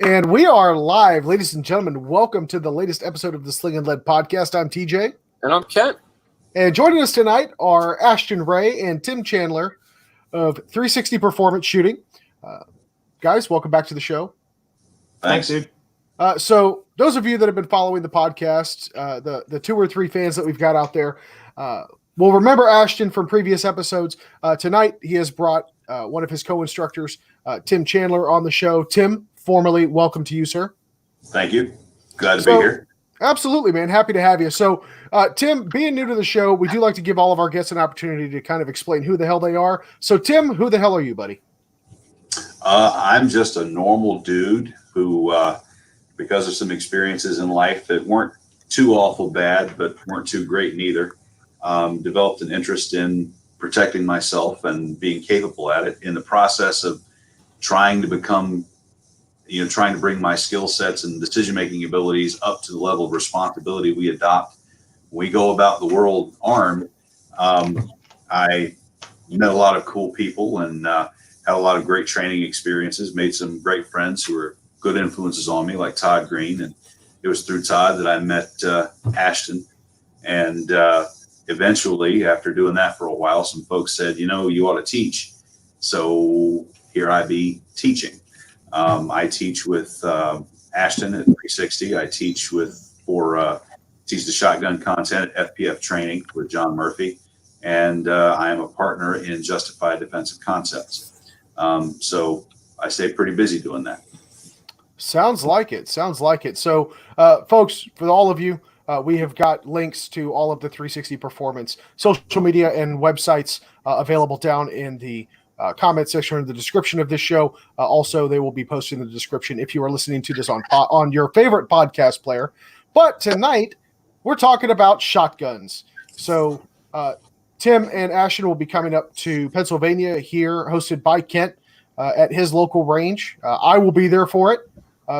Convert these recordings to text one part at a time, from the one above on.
And we are live, ladies and gentlemen. Welcome to the latest episode of the Sling'N podcast. I'm TJ. And I'm Kent. And joining us tonight are Ashton Ray and Tim Chandler of 360 Performance Shooting. Guys, welcome back to the show. Thanks, dude. So those of you that have been following the podcast, the two or three fans that we've got out there, will remember Ashton from previous episodes. Tonight, he has brought one of his co-instructors, Tim Chandler, on the show. Tim, formally welcome to you, sir. Thank you. Glad to be here. Absolutely, man. Happy to have you. So, Tim, being new to the show, we do like to give all of our guests an opportunity to kind of explain who the hell they are. So, Tim, who the hell are you, buddy? I'm just a normal dude who, because of some experiences in life that weren't too awful bad, but weren't too great neither, developed an interest in protecting myself and being capable at it in the process of trying to become, trying to bring my skill sets and decision-making abilities up to the level of responsibility we adopt when we go about the world armed. I met a lot of cool people and had a lot of great training experiences, made some great friends who were good influences on me, like Todd Green. And it was through Todd that I met Ashton. And eventually, after doing that for a while, some folks said, you ought to teach. So here I be teaching. I teach with Ashton at 360. I teach teach the shotgun content at FPF training with John Murphy. And I am a partner in Justified Defensive Concepts. So I stay pretty busy doing that. Sounds like it. So, folks, for all of you, we have got links to all of the 360 Performance social media and websites available down in the comment section in the description of this show. Also, they will be posted in the description if you are listening to this on your favorite podcast player. But tonight, we're talking about shotguns. So, Tim and Ashton will be coming up to Pennsylvania here, hosted by Kent at his local range. I will be there for it.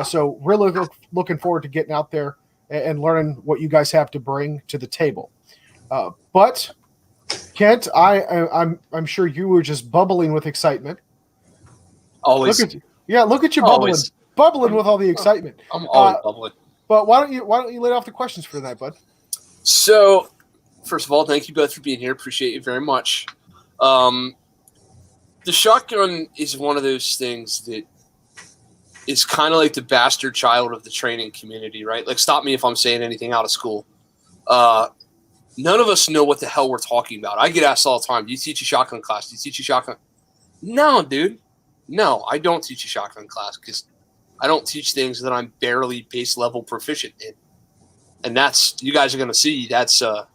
So really looking forward to getting out there and learning what you guys have to bring to the table. But Kent, I'm sure you were just bubbling with excitement. Always. Look at you bubbling with all the excitement. I'm always bubbling. But why don't you lay off the questions for tonight, bud? So, first of all, thank you both for being here. Appreciate you very much. The shotgun is one of those things that is kind of like the bastard child of the training community, right? Like, stop me if I'm saying anything out of school. None of us know what the hell we're talking about. I get asked all the time, do you teach a shotgun class? Do you teach a shotgun? No, dude. No, I don't teach a shotgun class because I don't teach things that I'm barely base level proficient in. And you guys are going to see, that's a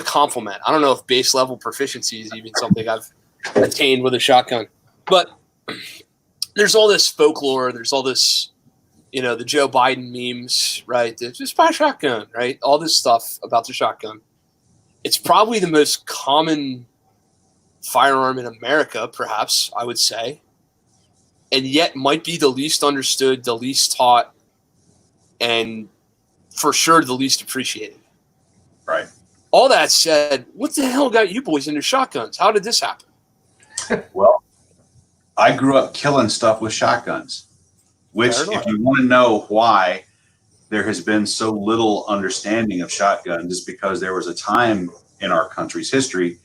compliment. I don't know if base level proficiency is even something I've attained with a shotgun. But there's all this folklore. There's all this, the Joe Biden memes, right? Just buy a shotgun, right? All this stuff about the shotgun. It's probably the most common firearm in America, perhaps, I would say. And yet might be the least understood, the least taught, and for sure the least appreciated. Right. All that said, what the hell got you boys into shotguns? How did this happen? Well, I grew up killing stuff with shotguns, which if you want to know why there has been so little understanding of shotguns is because there was a time in our country's history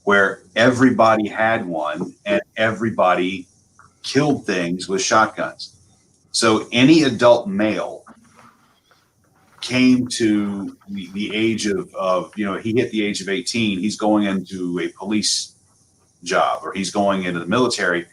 where everybody had one and everybody killed things with shotguns. So any adult male came to the age of he hit the age of 18, he's going into a police job or he's going into the military.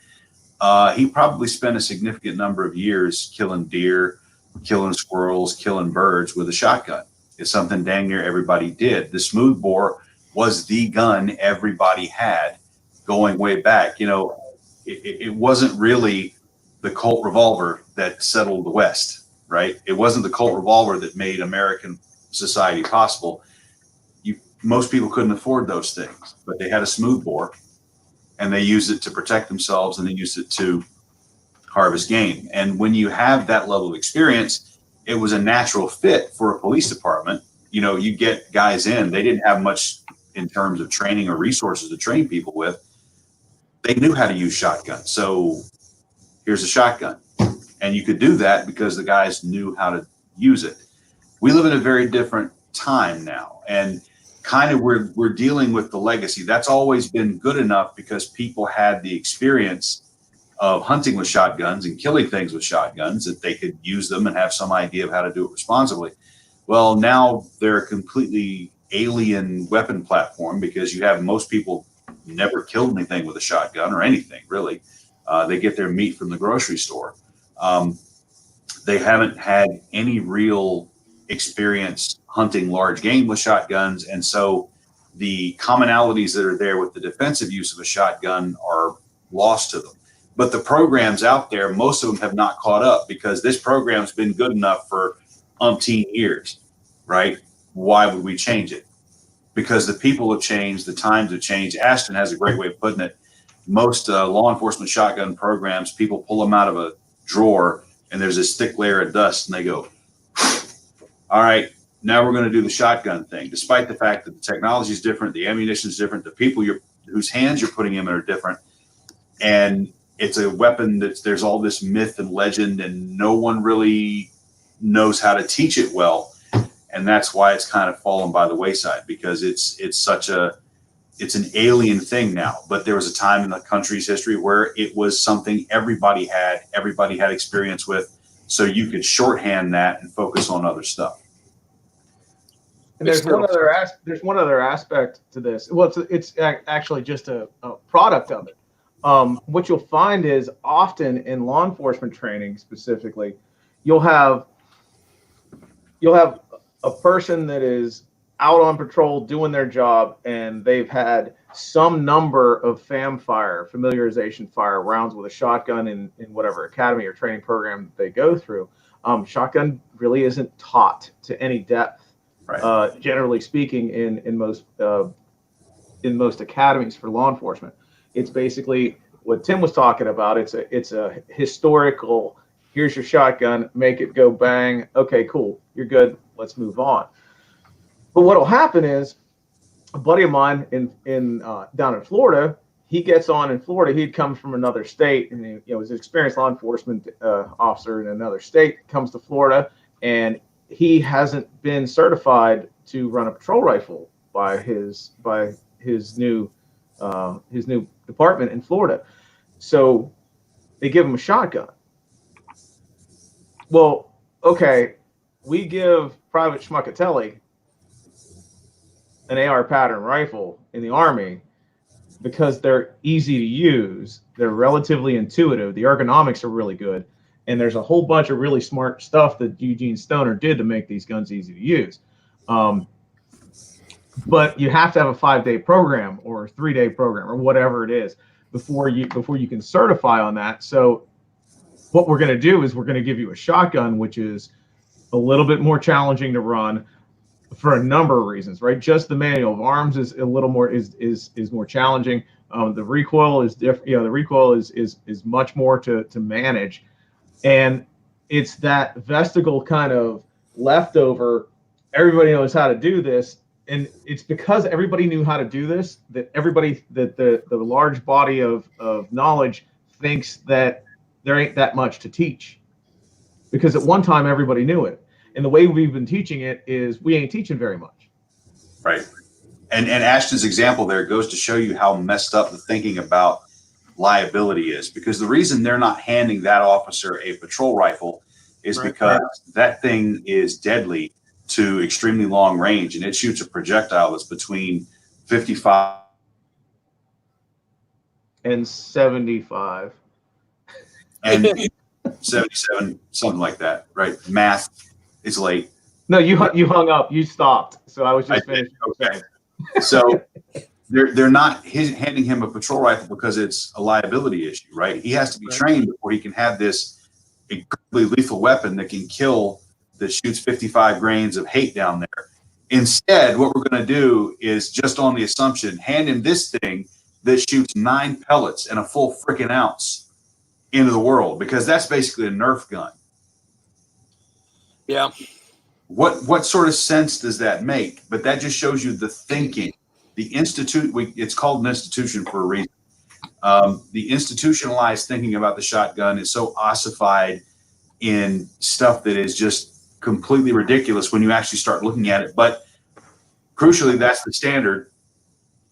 He probably spent a significant number of years killing deer, killing squirrels, killing birds with a shotgun. It's something dang near everybody did. The smoothbore was the gun everybody had going way back. It wasn't really the Colt revolver that settled the West, right? It wasn't the Colt revolver that made American society possible. Most people couldn't afford those things, but they had a smoothbore and they used it to protect themselves and they used it to harvest game. And when you have that level of experience, it was a natural fit for a police department. You get guys in, they didn't have much in terms of training or resources to train people with. They knew how to use shotguns. So here's a shotgun. And you could do that because the guys knew how to use it. We live in a very different time now, and kind of we're dealing with the legacy. That's always been good enough because people had the experience of hunting with shotguns and killing things with shotguns, that they could use them and have some idea of how to do it responsibly. Well, now they're a completely alien weapon platform because you have most people never killed anything with a shotgun or anything really. They get their meat from the grocery store. They haven't had any real experience hunting large game with shotguns, and so the commonalities that are there with the defensive use of a shotgun are lost to them. But the programs out there, most of them have not caught up because this program's been good enough for umpteen years, right? Why would we change it? Because the people have changed, the times have changed. Ashton has a great way of putting it. Most law enforcement shotgun programs, people pull them out of a drawer and there's this thick layer of dust and they go, all right, now we're going to do the shotgun thing. Despite the fact that the technology is different, the ammunition is different, the people whose hands you're putting in are different. And it's a weapon there's all this myth and legend and no one really knows how to teach it well. And that's why it's kind of fallen by the wayside, because it's an alien thing now. But there was a time in the country's history where it was something everybody had experience with, so you could shorthand that and focus on other stuff. And there's one other aspect to this. Well, it's actually just a product of it. What you'll find is often in law enforcement training specifically, you'll have a person that is out on patrol doing their job, and they've had some number of familiarization fire rounds with a shotgun in whatever academy or training program they go through. Shotgun really isn't taught to any depth, right. Generally speaking, in most academies for law enforcement. It's basically what Tim was talking about. It's a historical, here's your shotgun, make it go bang. Okay, cool. You're good. Let's move on. But what'll happen is a buddy of mine down in Florida, he gets on in Florida. He'd come from another state, and he was an experienced law enforcement officer in another state, comes to Florida, and he hasn't been certified to run a patrol rifle by his new department in Florida. So they give him a shotgun. Well, okay, we give Private Schmuckatelli an AR pattern rifle in the Army because they're easy to use, they're relatively intuitive, the ergonomics are really good, and there's a whole bunch of really smart stuff that Eugene Stoner did to make these guns easy to use. But you have to have a 5-day program or a 3-day program or whatever it is before you can certify on that. So what we're going to do is we're going to give you a shotgun, which is a little bit more challenging to run for a number of reasons, right? Just the manual of arms is a little more is more challenging. The recoil is different. The recoil is much more to manage, and it's that vestigial kind of leftover. Everybody knows how to do this, and it's because everybody knew how to do this that the large body of knowledge thinks that there ain't that much to teach, because at one time everybody knew it. And the way we've been teaching it is we ain't teaching very much. Right. And Ashton's example there goes to show you how messed up the thinking about liability is, because the reason they're not handing that officer a patrol rifle is because that thing is deadly to extremely long range, and it shoots a projectile that's between 55 and 75 and 77, something like that, right? Math is late. No, you hung up. You stopped. So I was just finishing. Okay. So they're not handing him a patrol rifle because it's a liability issue, right? He has to be trained before he can have this incredibly lethal weapon that can kill, that shoots 55 grains of hate down there. Instead, what we're going to do is, just on the assumption, hand him this thing that shoots 9 pellets and a full freaking ounce into the world, because that's basically a Nerf gun. Yeah. What sort of sense does that make? But that just shows you the thinking. The it's called an institution for a reason. The institutionalized thinking about the shotgun is so ossified in stuff that is just completely ridiculous when you actually start looking at it. But crucially, that's the standard.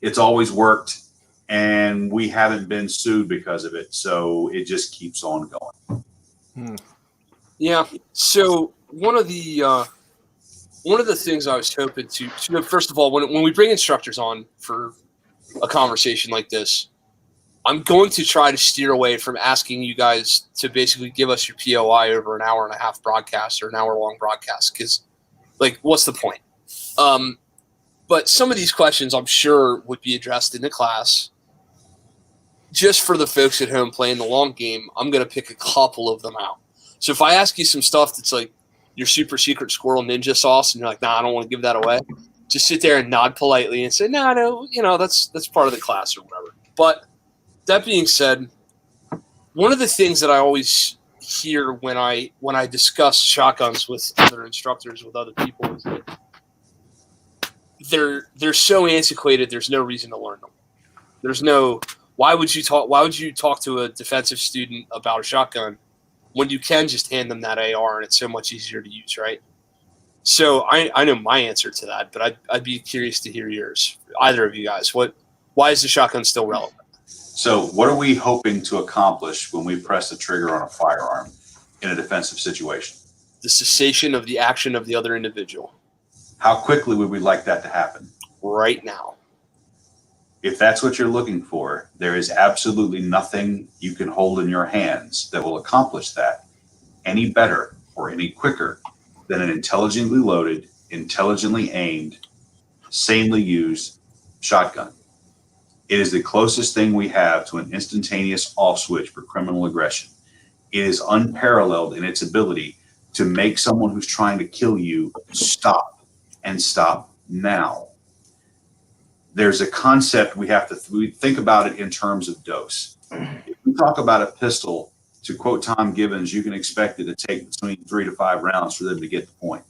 It's always worked, and we haven't been sued because of it. So it just keeps on going. Yeah. So one of the things I was hoping to first of all, when we bring instructors on for a conversation like this, I'm going to try to steer away from asking you guys to basically give us your POI over an hour and a half broadcast or an hour long broadcast, because, like, what's the point? But some of these questions I'm sure would be addressed in the class. Just for the folks at home playing the long game, I'm going to pick a couple of them out. So if I ask you some stuff that's like your super secret squirrel ninja sauce, and you're like, nah, I don't want to give that away, just sit there and nod politely and say, no, that's part of the class or whatever. But that being said, one of the things that I always hear when I discuss shotguns with other instructors, with other people, is that they're so antiquated. There's no reason to learn them. There's no why would you talk to a defensive student about a shotgun when you can just hand them that AR and it's so much easier to use, right? So I know my answer to that, but I'd be curious to hear yours, either of you guys. Why is the shotgun still relevant? So what are we hoping to accomplish when we press the trigger on a firearm in a defensive situation? The cessation of the action of the other individual. How quickly would we like that to happen? Right now. If that's what you're looking for, there is absolutely nothing you can hold in your hands that will accomplish that any better or any quicker than an intelligently loaded, intelligently aimed, sanely used shotgun. It is the closest thing we have to an instantaneous off switch for criminal aggression. It is unparalleled in its ability to make someone who's trying to kill you stop, and stop now. There's a concept we think about it in terms of dose. If we talk about a pistol, to quote Tom Gibbons, you can expect it to take between 3 to 5 rounds for them to get the point.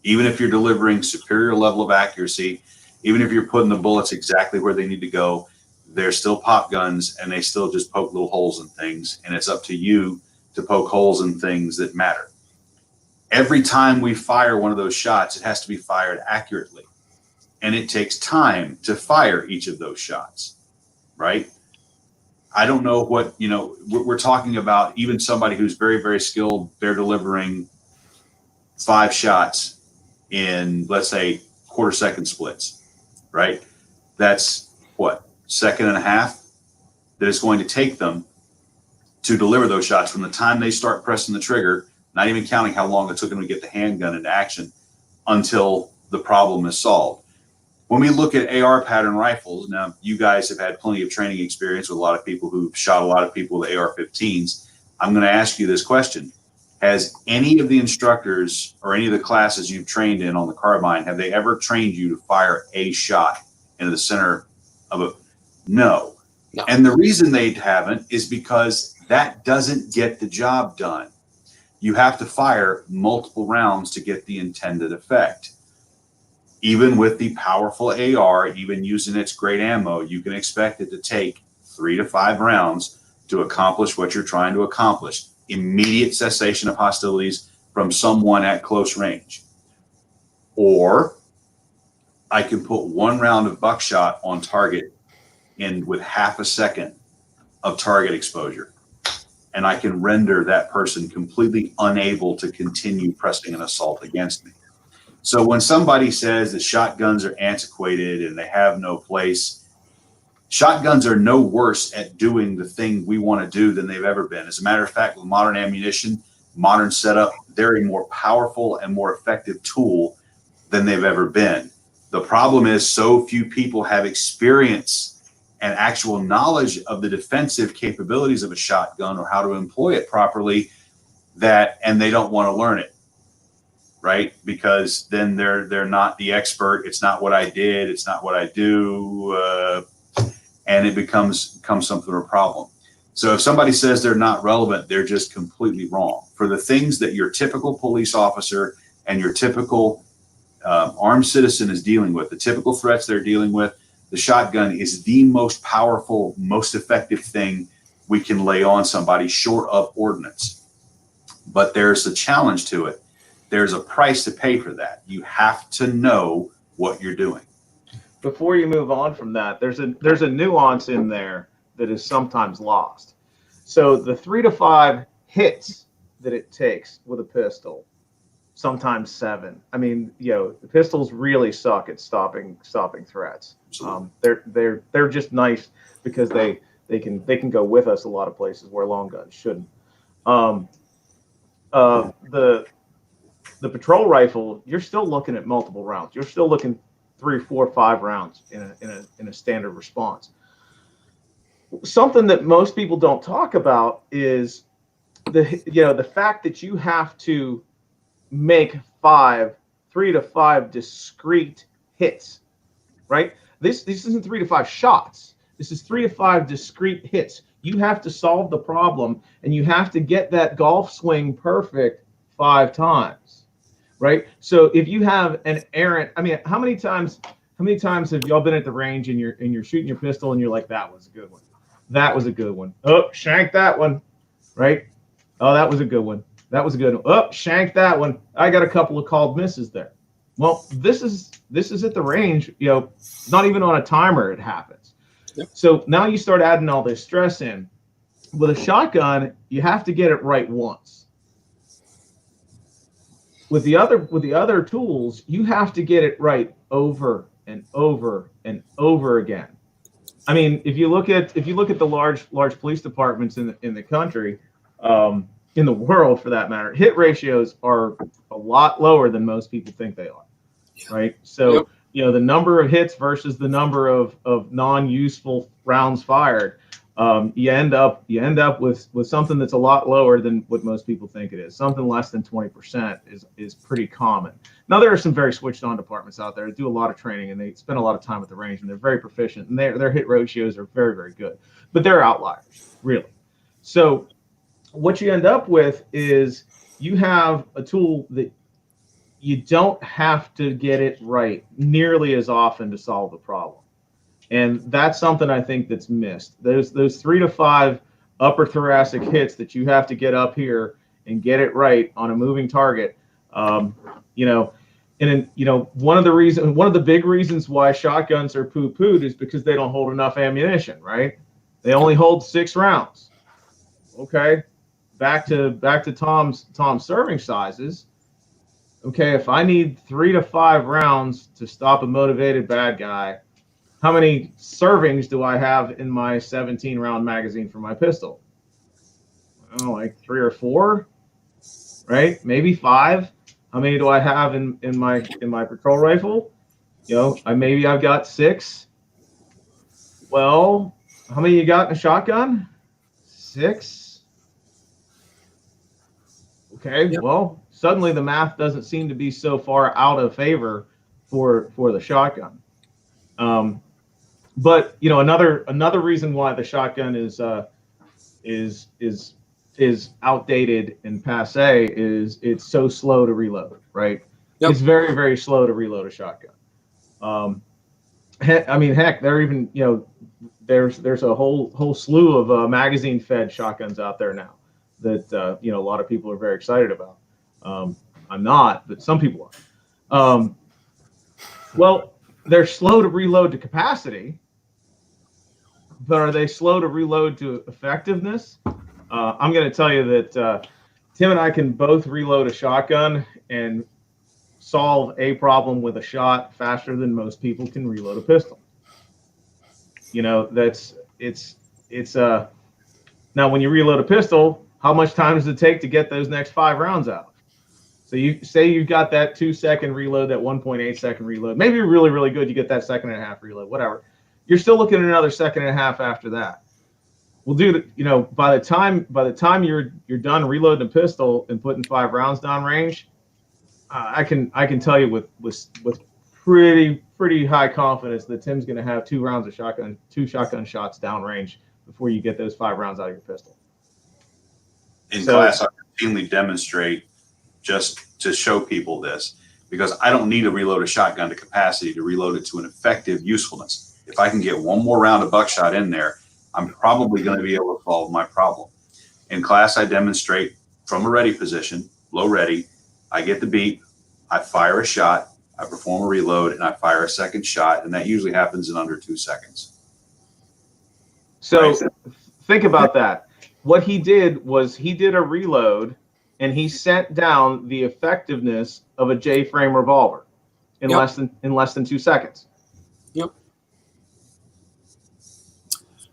Even if you're delivering superior level of accuracy, even if you're putting the bullets exactly where they need to go, they're still pop guns and they still just poke little holes in things. And it's up to you to poke holes in things that matter. Every time we fire one of those shots, it has to be fired accurately. And it takes time to fire each of those shots, right? I don't know what, we're talking about even somebody who's very, very skilled. They're delivering 5 shots in, let's say, quarter-second splits, right? That's what, second and a half that it's going to take them to deliver those shots from the time they start pressing the trigger, not even counting how long it took them to get the handgun into action, until the problem is solved. When we look at AR pattern rifles, now you guys have had plenty of training experience with a lot of people who've shot a lot of people with AR-15s. I'm going to ask you this question. Has any of the instructors or any of the classes you've trained in on the carbine, have they ever trained you to fire a shot into the center of a... No. And the reason they haven't is because that doesn't get the job done. You have to fire multiple rounds to get the intended effect. Even with the powerful AR, even using its great ammo, you can expect it to take 3 to 5 rounds to accomplish what you're trying to accomplish. Immediate cessation of hostilities from someone at close range. Or I can put 1 round of buckshot on target in with half a second of target exposure. And I can render that person completely unable to continue pressing an assault against me. So when somebody says that shotguns are antiquated and they have no place, shotguns are no worse at doing the thing we want to do than they've ever been. As a matter of fact, with modern ammunition, modern setup, they're a more powerful and more effective tool than they've ever been. The problem is so few people have experience and actual knowledge of the defensive capabilities of a shotgun or how to employ it properly, and they don't want to learn it. Right? Because then they're not the expert. It's not what I did. It's not what I do. And it becomes something of a problem. So if somebody says they're not relevant, they're just completely wrong. For the things that your typical police officer and your typical armed citizen is dealing with, the typical threats they're dealing with, the shotgun is the most powerful, most effective thing we can lay on somebody short of ordnance. But there's a challenge to it. There's a price to pay for that. You have to know what you're doing. Before you move on from that, there's a nuance in there that is sometimes lost. So the 3 to 5 hits that it takes with a pistol, sometimes 7. I mean, the pistols really suck at stopping threats. They're just nice because they can go with us a lot of places where long guns shouldn't. The patrol rifle, you're still looking at multiple rounds. You're still looking 3, 4, 5 rounds in a standard response. Something that most people don't talk about is the fact that you have to make 3 to 5 discrete hits, right? This isn't 3 to 5 shots. This is 3 to 5 discrete hits. You have to solve the problem, and you have to get that golf swing perfect 5 times, right? So if you have an errant, I mean, how many times have y'all been at the range and you're shooting your pistol and you're like, that was a good one. That was a good one. Oh, shanked that one, right? Oh, that was a good one. That was a good one. Oh, shanked that one. I got a couple of called misses there. Well, this is at the range, not even on a timer it happens. Yep. So now you start adding all this stress in. With a shotgun, you have to get it right once. With the other tools, you have to get it right over and over and over again. I mean, if you look at the large police departments in the country, in the world for that matter, hit ratios are a lot lower than most people think they are, right? So Yep. The number of hits versus the number of non-useful rounds fired, you end up with something that's a lot lower than what most people think it is. Something less than 20% is pretty common. Now there are some very switched on departments out there that do a lot of training and they spend a lot of time at the range and they're very proficient and their hit ratios are very, very good, but they're outliers, really. So what you end up with is you have a tool that you don't have to get it right nearly as often to solve the problem. And that's something I think that's missed. Those 3 to 5 upper thoracic hits that you have to get up here and get it right on a moving target. One of the big reasons why shotguns are poo-pooed is because they don't hold enough ammunition, right? They only hold 6 rounds. Okay, back to Tom's serving sizes. Okay, if I need 3 to 5 rounds to stop a motivated bad guy, how many servings do I have in my 17-round magazine for my pistol? Oh, like 3 or 4, right? Maybe 5. How many do I have in my patrol rifle? I've got 6. Well, how many you got in a shotgun? 6. Okay, Yep. Well, suddenly the math doesn't seem to be so far out of favor for the shotgun. But another reason why the shotgun is outdated and passé is it's so slow to reload, right? Yep. It's very, very slow to reload a shotgun. Heck, there even there's a whole slew of magazine fed shotguns out there now that a lot of people are very excited about. I'm not, but some people are. Well, they're slow to reload to capacity, but are they slow to reload to effectiveness? I'm going to tell you that Tim and I can both reload a shotgun and solve a problem with a shot faster than most people can reload a pistol. Now when you reload a pistol, how much time does it take to get those next 5 rounds out? So you say you've got that 2-second reload, that 1.8-second reload. Maybe you're really, really good. You get that 1.5-second reload, whatever. You're still looking at another 1.5 after that. Well, dude, by the time you're done reloading a pistol and putting 5 rounds down range, I can tell you with pretty high confidence that Tim's going to have 2 shotgun shots down range before you get those 5 rounds out of your pistol. In class, I routinely demonstrate just to show people this, because I don't need to reload a shotgun to capacity to reload it to an effective usefulness. If I can get one more round of buckshot in there, I'm probably going to be able to solve my problem. In class, I demonstrate from a ready position, low ready. I get the beep. I fire a shot. I perform a reload, and I fire a second shot, and that usually happens in under 2 seconds. So think about that. What he did was he did a reload, and he sent down the effectiveness of a J-frame revolver in less than 2 seconds. Yep.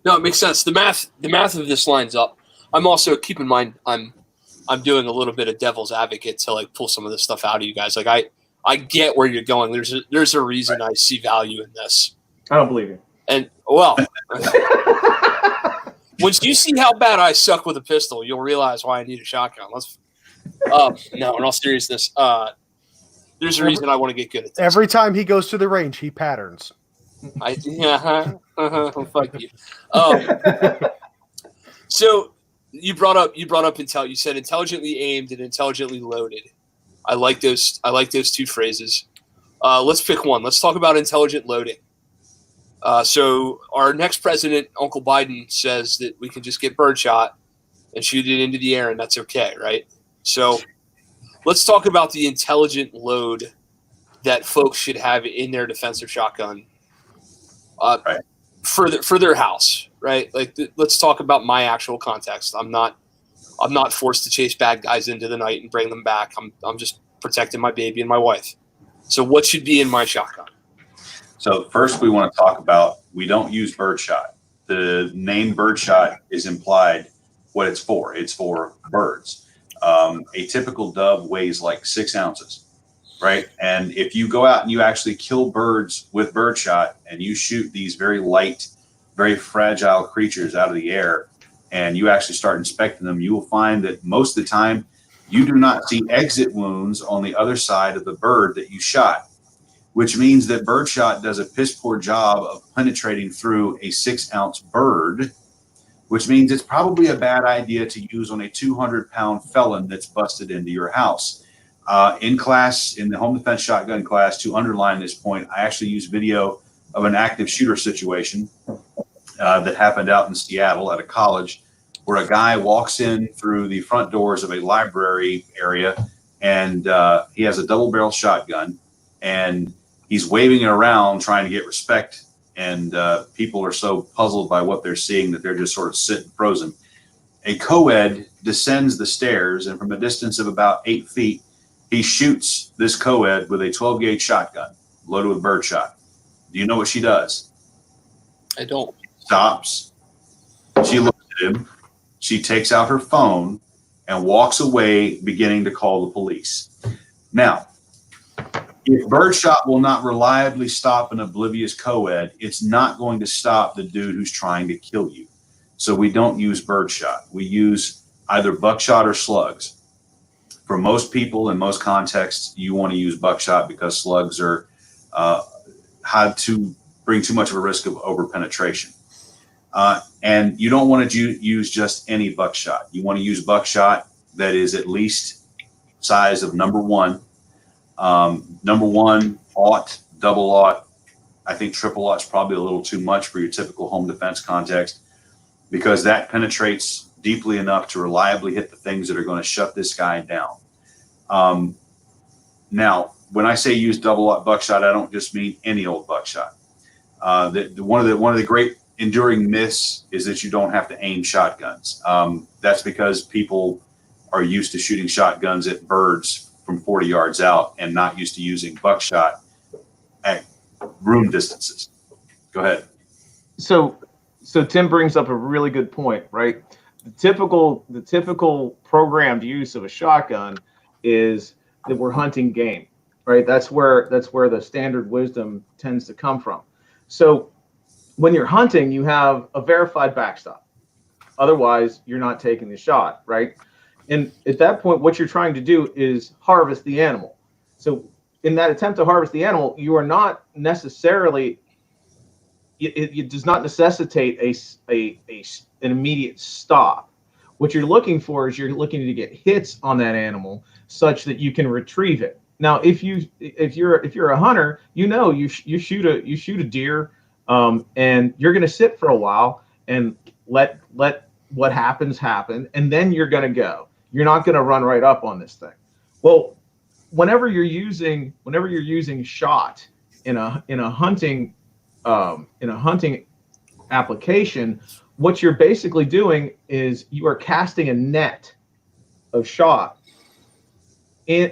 No, it makes sense. The math of this lines up. I'm also, keep in mind, I'm doing a little bit of devil's advocate to like pull some of this stuff out of you guys. Like I get where you're going. There's a reason I see value in this. I don't believe you. And well, once you see how bad I suck with a pistol, you'll realize why I need a shotgun. No, in all seriousness, there's a reason I want to get good at this. Every time he goes to the range, he patterns. Fuck you. So you brought up intel. You said intelligently aimed and intelligently loaded. I like those 2 phrases. Let's pick one. Let's talk about intelligent loading. So our next president, Uncle Biden, says that we can just get birdshot and shoot it into the air, and that's okay, right? So let's talk about the intelligent load that folks should have in their defensive shotgun for their house, right? Like, let's talk about my actual context. I'm not forced to chase bad guys into the night and bring them back. I'm just protecting my baby and my wife. So what should be in my shotgun? So first we want to talk about, we don't use birdshot. The name birdshot is implied what it's for. It's for birds. A typical dove weighs like 6 ounces, right? And if you go out and you actually kill birds with birdshot and you shoot these very light, very fragile creatures out of the air, and you actually start inspecting them, you will find that most of the time you do not see exit wounds on the other side of the bird that you shot, which means that birdshot does a piss poor job of penetrating through a 6-ounce bird, which means it's probably a bad idea to use on a 200-pound felon that's busted into your house. In class, in the home defense shotgun class, to underline this point, I actually used video of an active shooter situation that happened out in Seattle at a college, where a guy walks in through the front doors of a library area, and he has a double-barrel shotgun, and he's waving it around trying to get respect. And people are so puzzled by what they're seeing that they're just sort of sitting frozen. A co-ed descends the stairs, and from a distance of about 8 feet, he shoots this co-ed with a 12-gauge shotgun loaded with birdshot. Do you know what she does? I don't. Stops. She looks at him. She takes out her phone and walks away, beginning to call the police. Now, if birdshot will not reliably stop an oblivious co-ed, it's not going to stop the dude who's trying to kill you. So we don't use birdshot. We use either buckshot or slugs. For most people in most contexts, you want to use buckshot because slugs are had to bring too much of a risk of overpenetration. And you don't want to use just any buckshot. You want to use buckshot that is at least size of number 1. Number 1, aught, double aught. I think triple aught's probably a little too much for your typical home defense context, because that penetrates deeply enough to reliably hit the things that are going to shut this guy down. Now, when I say use double aught buckshot, I don't just mean any old buckshot. One of the great enduring myths is that you don't have to aim shotguns. That's because people are used to shooting shotguns at birds from 40 yards out and not used to using buckshot at room distances. Go ahead. So Tim brings up a really good point, right? The typical programmed use of a shotgun is that we're hunting game, right? That's where the standard wisdom tends to come from. So when you're hunting, you have a verified backstop. Otherwise, you're not taking the shot, right? And at that point, what you're trying to do is harvest the animal. So in that attempt to harvest the animal, you are not necessarily, it does not necessitate an immediate stop. What you're looking for is you're looking to get hits on that animal such that you can retrieve it. Now, if you're a hunter, you shoot a deer, and you're going to sit for a while and let what happens happen, and then you're going to go. you're not going to run right up on this thing. Well, whenever you're using shot in a hunting application, what you're basically doing is you are casting a net of shot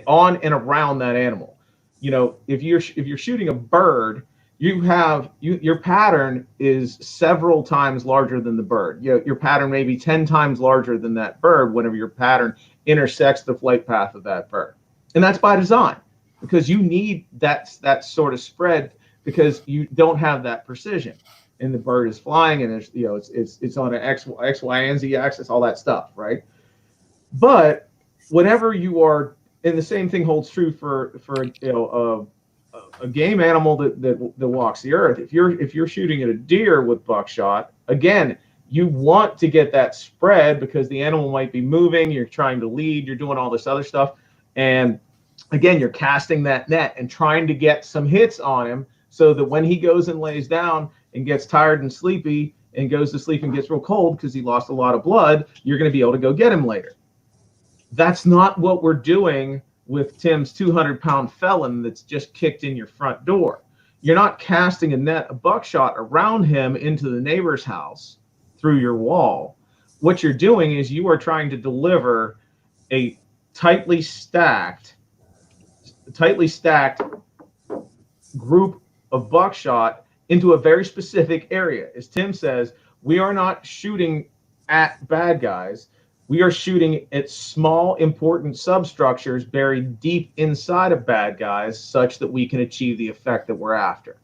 on and around that animal. You know, if you're shooting a bird, your pattern is several times larger than the bird. Your pattern may be 10 times larger than that bird whenever your pattern intersects the flight path of that bird. And that's by design, because you need that sort of spread, because you don't have that precision. And the bird is flying, and it's on an X, Y, and Z axis, all that stuff, right? But whenever you are, and the same thing holds true for a game animal that walks the earth. If you're shooting at a deer with buckshot, again, you want to get that spread because the animal might be moving, you're trying to lead, you're doing all this other stuff, and again, you're casting that net and trying to get some hits on him so that when he goes and lays down and gets tired and sleepy and goes to sleep and gets real cold because he lost a lot of blood, you're going to be able to go get him later. That's not what we're doing with Tim's 200-pound felon that's just kicked in your front door. You're not casting a net of buckshot around him into the neighbor's house through your wall. What you're doing is you are trying to deliver a tightly stacked group of buckshot into a very specific area. As Tim says, we are not shooting at bad guys. We are shooting at small, important substructures buried deep inside of bad guys such that we can achieve the effect that we're after,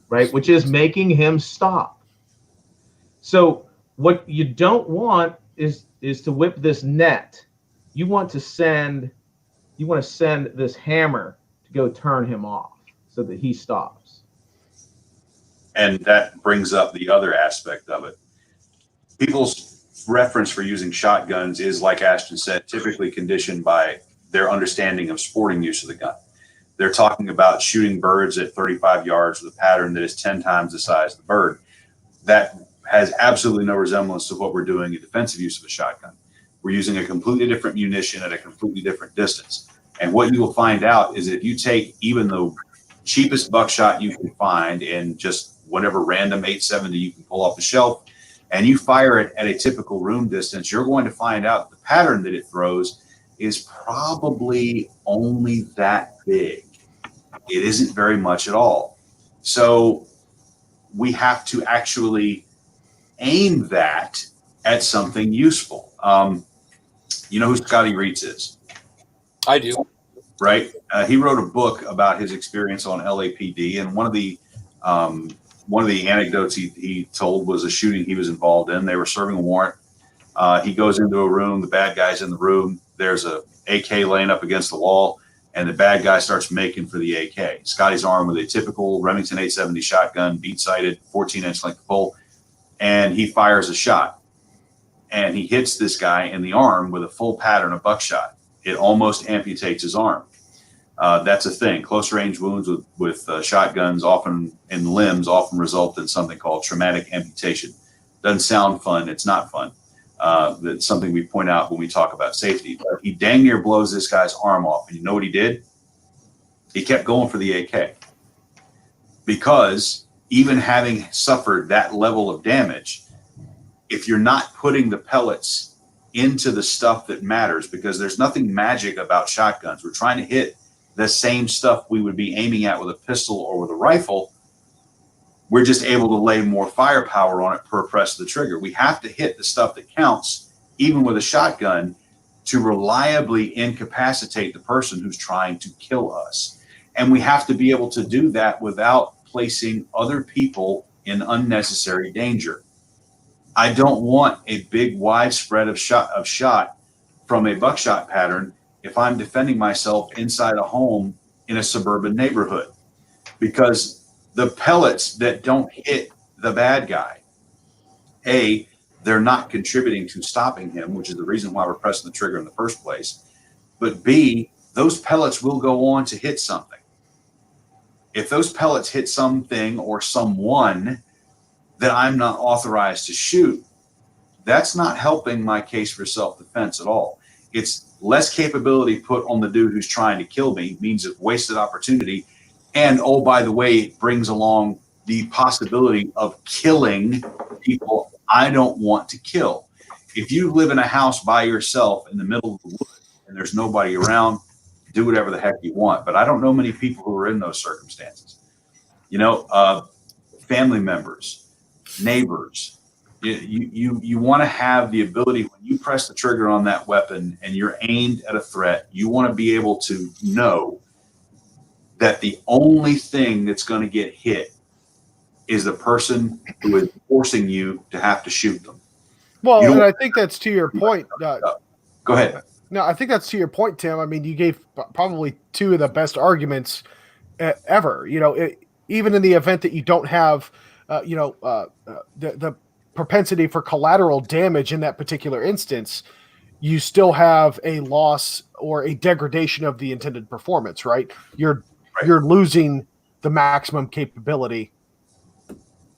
right? Which is making him stop. So what you don't want is to whip this net. You want to send this hammer to go turn him off so that he stops. And that brings up the other aspect of it. People's reference for using shotguns is, like Ashton said, typically conditioned by their understanding of sporting use of the gun. They're talking about shooting birds at 35 yards with a pattern that is 10 times the size of the bird. That has absolutely no resemblance to what we're doing in defensive use of a shotgun. We're using a completely different munition at a completely different distance. And what you will find out is if you take even the cheapest buckshot you can find in just whatever random 870 you can pull off the shelf, and you fire it at a typical room distance, you're going to find out the pattern that it throws is probably only that big. It isn't very much at all. So we have to actually aim that at something useful. You know who Scotty Reitz is? I do. Right? He wrote a book about his experience on LAPD, and one of the anecdotes he told was a shooting he was involved in. They were serving a warrant. He goes into a room. The bad guy's in the room. There's a AK laying up against the wall, and the bad guy starts making for the AK. Scotty's armed with a typical Remington 870 shotgun, bead-sighted, 14-inch length pull, and he fires a shot. And he hits this guy in the arm with a full pattern of buckshot. It almost amputates his arm. That's a thing. Close range wounds with shotguns, often in limbs, often result in something called traumatic amputation. Doesn't sound fun. It's not fun. That's something we point out when we talk about safety. But he dang near blows this guy's arm off. And you know what he did? He kept going for the AK. Because even having suffered that level of damage, if you're not putting the pellets into the stuff that matters, because there's nothing magic about shotguns. We're trying to hit the same stuff we would be aiming at with a pistol or with a rifle. We're just able to lay more firepower on it per press of the trigger. We have to hit the stuff that counts, even with a shotgun, to reliably incapacitate the person who's trying to kill us. And we have to be able to do that without placing other people in unnecessary danger. I don't want a big widespread of shot from a buckshot pattern if I'm defending myself inside a home in a suburban neighborhood, because the pellets that don't hit the bad guy, A, they're not contributing to stopping him, which is the reason why we're pressing the trigger in the first place. But B, those pellets will go on to hit something. If those pellets hit something or someone that I'm not authorized to shoot, that's not helping my case for self-defense at all. it's less capability put on the dude who's trying to kill me, means it's wasted opportunity. And oh, by the way, it brings along the possibility of killing people I don't want to kill. If you live in a house by yourself in the middle of the woods and there's nobody around, do whatever the heck you want. But I don't know many people who are in those circumstances. You know, family members, neighbors. You want to have the ability, when you press the trigger on that weapon and you're aimed at a threat, you want to be able to know that the only thing that's going to get hit is the person who is forcing you to have to shoot them. Well, and I think that's to your point. Go ahead. No, I think that's to your point, Tim. I mean, you gave probably two of the best arguments ever. You know, even in the event that you don't have, the propensity for collateral damage in that particular instance, you still have a loss or a degradation of the intended performance, right? You're losing the maximum capability,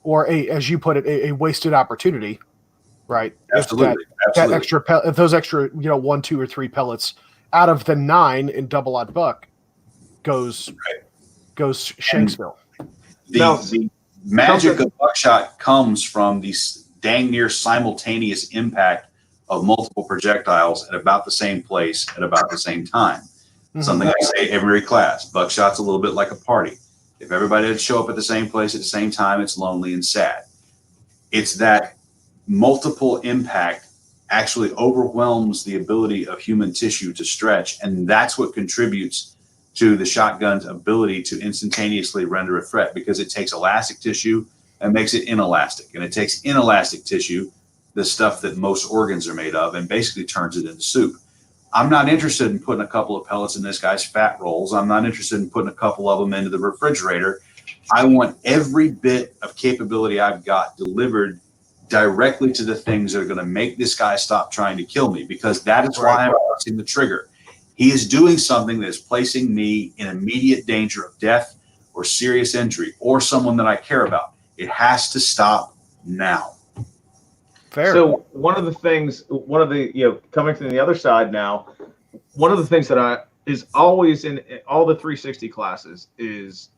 or as you put it, a wasted opportunity, right? Absolutely. That extra if those extra 1, 2, or 3 pellets out of the 9 in double odd buck goes Shanksville. The magic of buckshot comes from these dang near simultaneous impact of multiple projectiles at about the same place at about the same time. Mm-hmm. Something I say every class. Buckshot's a little bit like a party. If everybody would show up at the same place at the same time, it's lonely and sad. It's that multiple impact actually overwhelms the ability of human tissue to stretch, and that's what contributes to the shotgun's ability to instantaneously render a threat, because it takes elastic tissue and makes it inelastic, and it takes inelastic tissue, the stuff that most organs are made of, and basically turns it into soup. I'm not interested in putting a couple of pellets in this guy's fat rolls. I'm not interested in putting a couple of them into the refrigerator. I want every bit of capability I've got delivered directly to the things that are going to make this guy stop trying to kill me, because that is why I'm pressing the trigger. He is doing something that is placing me in immediate danger of death or serious injury, or someone that I care about. It has to stop now. Fair. So one of the things, coming from the other side now, one of the things that is always in all the 360 classes is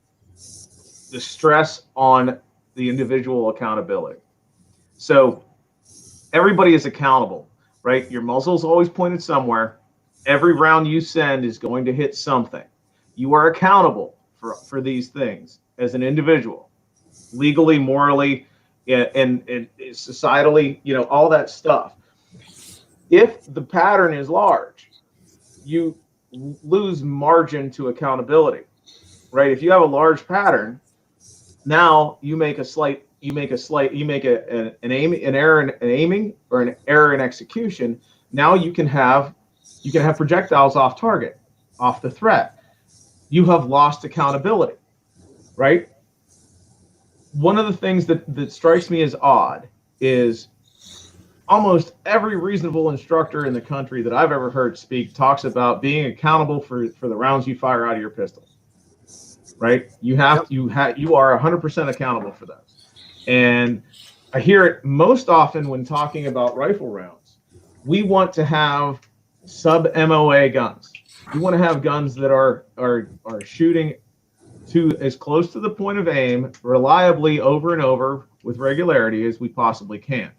the stress on the individual accountability. So everybody is accountable, right? Your muzzle's always pointed somewhere. Every round you send is going to hit something. You are accountable for these things as an individual, legally, morally, and societally, all that stuff. If the pattern is large, you lose margin to accountability, right? If you have a large pattern, now you make an error in aiming or an error in execution. Now you can have projectiles off target, off the threat. You have lost accountability, right? One of the things that strikes me as odd is almost every reasonable instructor in the country that I've ever heard speak talks about being accountable for the rounds you fire out of your pistol, right? You are 100% accountable for those. And I hear it most often when talking about rifle rounds. We want to have sub-MOA guns. We want to have guns that are shooting to as close to the point of aim reliably over and over with regularity as we possibly can.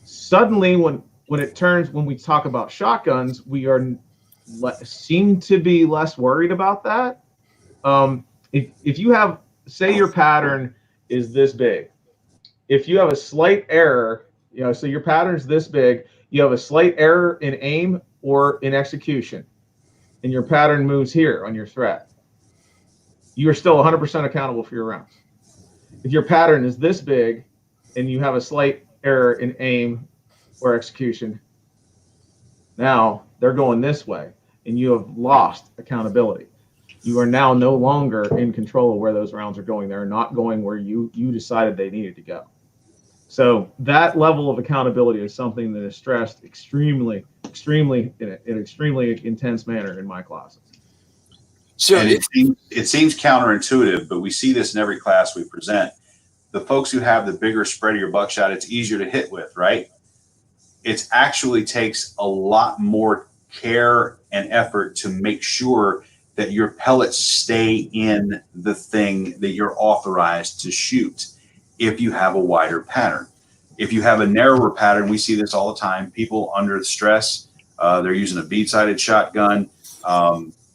Suddenly, when we talk about shotguns, we seem to be less worried about that. If you have, say your pattern is this big, if you have a slight error, so your pattern's this big, you have a slight error in aim or in execution, and your pattern moves here on your threat, you are still 100% accountable for your rounds. If your pattern is this big and you have a slight error in aim or execution, now they're going this way and you have lost accountability. You are now no longer in control of where those rounds are going. They're not going where you decided they needed to go. So that level of accountability is something that is stressed extremely in an extremely intense manner in my classes. So it seems counterintuitive, but we see this in every class we present. The folks who have the bigger, spreadier buckshot, it's easier to hit with, right? it actually takes a lot more care and effort to make sure that your pellets stay in the thing that you're authorized to shoot if you have a wider pattern. If you have a narrower pattern, we see this all the time. People under stress, they're using a bead-sided shotgun.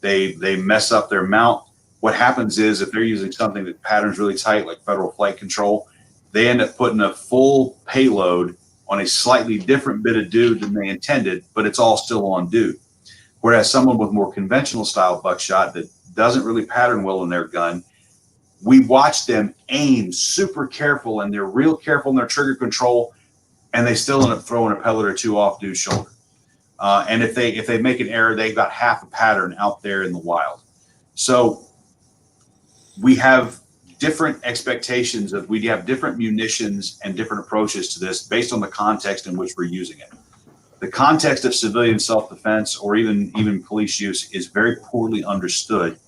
They mess up their mount. What happens is if they're using something that patterns really tight, like Federal Flight Control, they end up putting a full payload on a slightly different bit of dude than they intended, but it's all still on dude. Whereas someone with more conventional style buckshot that doesn't really pattern well in their gun, we watch them aim super careful and they're real careful in their trigger control, and they still end up throwing a pellet or two off dude's shoulder. And if they make an error, they've got half a pattern out there in the wild. So we have different expectations of, we have different munitions and different approaches to this based on the context in which we're using it. The context of civilian self-defense or even police use is very poorly understood.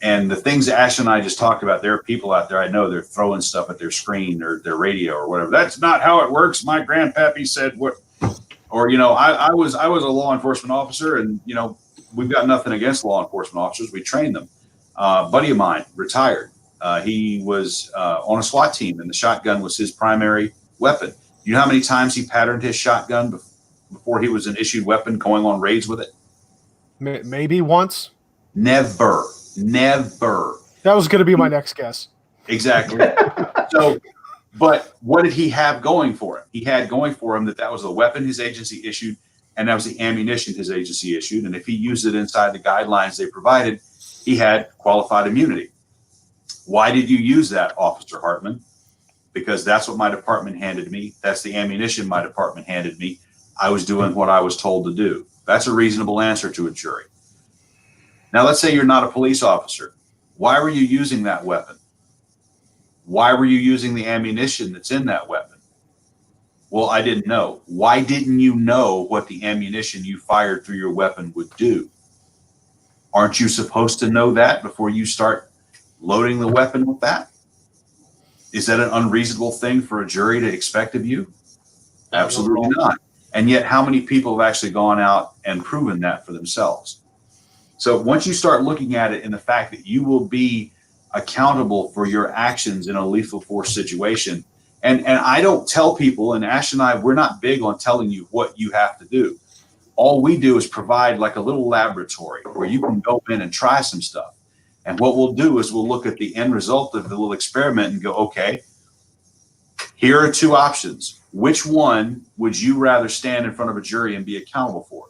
And the things that Ashton and I just talked about, there are people out there, I know, they're throwing stuff at their screen or their radio or whatever. That's not how it works. My grandpappy said what, or, I was a law enforcement officer, and, we've got nothing against law enforcement officers. We train them. A buddy of mine, retired. He was on a SWAT team, and the shotgun was his primary weapon. You know how many times he patterned his shotgun before he was an issued weapon, going on raids with it? Maybe once. Never. That was going to be my next guess. Exactly. So, but what did he have going for him? He had going for him that was the weapon his agency issued, and that was the ammunition his agency issued. And if he used it inside the guidelines they provided, he had qualified immunity. Why did you use that, Officer Hartman? Because that's what my department handed me. That's the ammunition my department handed me. I was doing what I was told to do. That's a reasonable answer to a jury. Now, let's say you're not a police officer. Why were you using that weapon? Why were you using the ammunition that's in that weapon? Well, I didn't know. Why didn't you know what the ammunition you fired through your weapon would do? Aren't you supposed to know that before you start loading the weapon with that? Is that an unreasonable thing for a jury to expect of you? Absolutely not. And yet, how many people have actually gone out and proven that for themselves? So once you start looking at it in the fact that you will be accountable for your actions in a lethal force situation, and I don't tell people, and Ash and I, we're not big on telling you what you have to do. All we do is provide like a little laboratory where you can go in and try some stuff. And what we'll do is we'll look at the end result of the little experiment and go, okay, here are two options. Which one would you rather stand in front of a jury and be accountable for?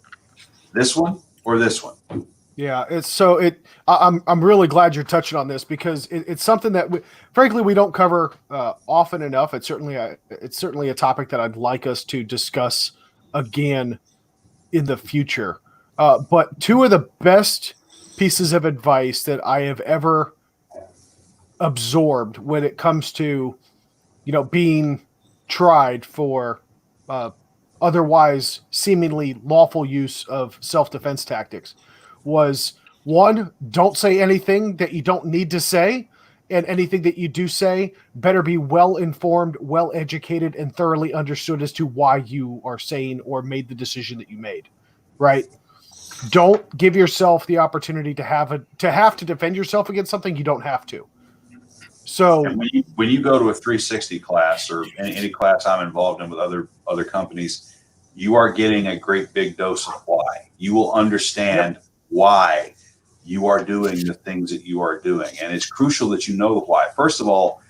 This one or this one? Yeah, I'm really glad you're touching on this, because it's something that frankly we don't cover often enough. It's certainly a topic that I'd like us to discuss again in the future. But two of the best pieces of advice that I have ever absorbed when it comes to, being tried for otherwise seemingly lawful use of self-defense tactics was, one, don't say anything that you don't need to say, and anything that you do say better be well informed, well educated, and thoroughly understood as to why you are saying or made the decision that you made. Right? Don't give yourself the opportunity to have to defend yourself against something you don't have to. So when you go to a 360 class or any class I'm involved in with other companies, you are getting a great big dose of why. You will understand why you are doing the things that you are doing. And it's crucial that you know the why. First of all,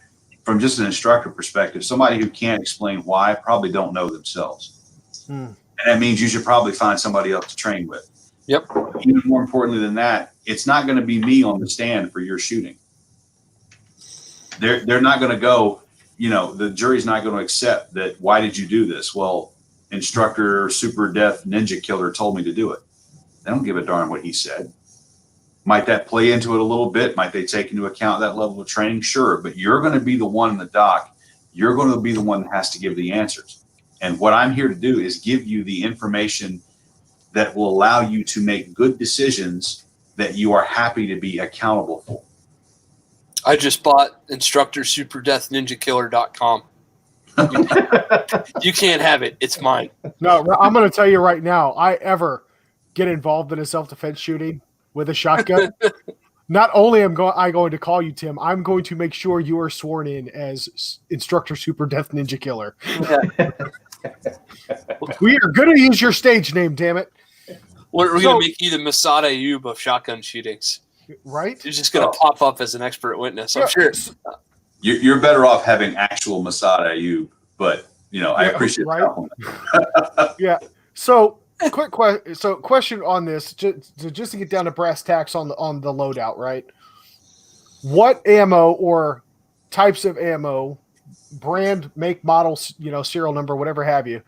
from just an instructor perspective, somebody who can't explain why probably don't know themselves. And that means you should probably find somebody else to train with. Yep. Even more importantly than that, it's not going to be me on the stand for your shooting. They're not going to go, the jury's not going to accept that. Why did you do this? Well, instructor, super death ninja killer told me to do it. They don't give a darn what he said. Might that play into it a little bit? Might they take into account that level of training? Sure. But you're going to be the one in the dock. You're going to be the one that has to give the answers. And what I'm here to do is give you the information that will allow you to make good decisions that you are happy to be accountable for. I just bought instructorsuperdeathninjakiller.com. You can't have it. It's mine. No, I'm going to tell you right now. I ever get involved in a self-defense shooting with a shotgun. Not only am I going to call you, Tim, I'm going to make sure you are sworn in as Instructor Super Death Ninja Killer. Yeah. We are going to use your stage name, damn it. We're going to make you the Masad Ayub of shotgun shootings. Right? You're just going to pop up as an expert witness. I'm sure. You're better off having actual Masad Ayub, but I appreciate right? that. Yeah. So question on this, just to get down to brass tacks on the loadout, right? What ammo or types of ammo, brand, make, model, serial number, whatever have you,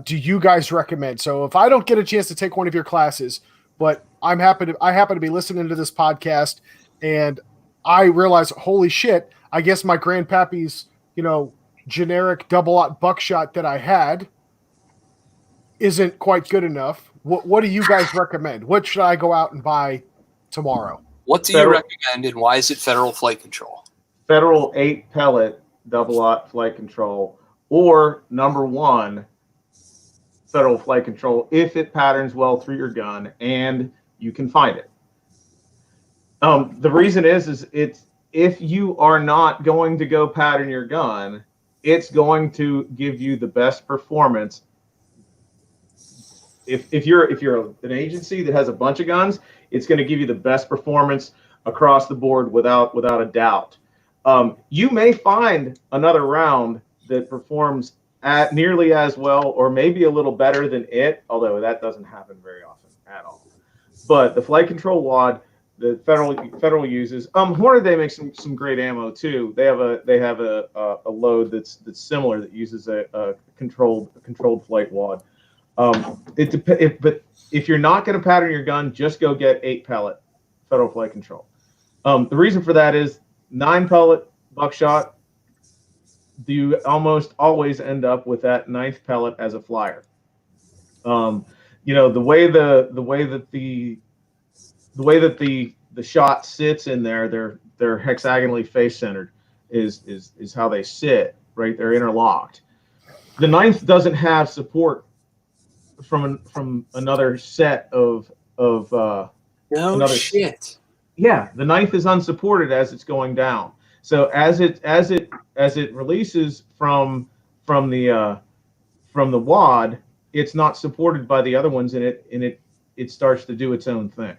do you guys recommend? So if I don't get a chance to take one of your classes, but I happen to be listening to this podcast and I realize, holy shit, I guess my grandpappy's, generic double-aught buckshot that I had isn't quite good enough. What do you guys recommend? What should I go out and buy tomorrow? What do you recommend, and why is it Federal Flight Control? Federal 8-pellet double-aught flight control, or number 1, Federal Flight Control, if it patterns well through your gun and you can find it. The reason is it's, if you are not going to go pattern your gun, it's going to give you the best performance. If you're an agency that has a bunch of guns, it's going to give you the best performance across the board without a doubt. You may find another round that performs at nearly as well or maybe a little better than it, although that doesn't happen very often at all. But the flight control wad the federal uses, Hornet, they make some great ammo too. They have a load that's similar that uses a controlled flight wad. But if you're not going to pattern your gun, just go get 8-pellet Federal Flight Control. The reason for that is 9-pellet buckshot, you almost always end up with that 9th pellet as a flyer. The way that the shot sits in there, they're hexagonally face centered is how they sit, right? They're interlocked. The 9th doesn't have support from another set of shit. Yeah, the 9th is unsupported as it's going down. So as it releases from the wad, it's not supported by the other ones, and it starts to do its own thing.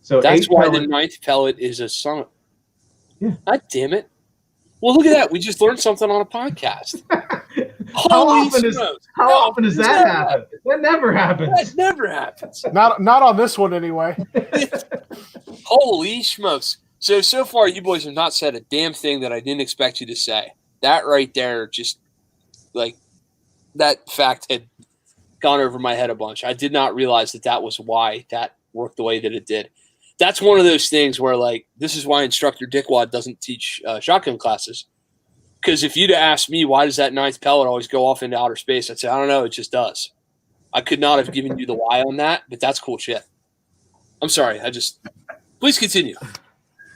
So that's why the 9th pellet is a son. Yeah. God damn it. Well, look at that. We just learned something on a podcast. How often does that happen? That never happens. That never happens. Not on this one anyway. Holy smokes. So far, you boys have not said a damn thing that I didn't expect you to say. That right there, just like that fact had gone over my head a bunch. I did not realize that was why that worked the way that it did. That's one of those things where, like, this is why Instructor Dickwad doesn't teach shotgun classes. Because if you'd asked me, why does that 9th pellet always go off into outer space? I'd say, I don't know, it just does. I could not have given you the why on that, but that's cool shit. I'm sorry. Please continue.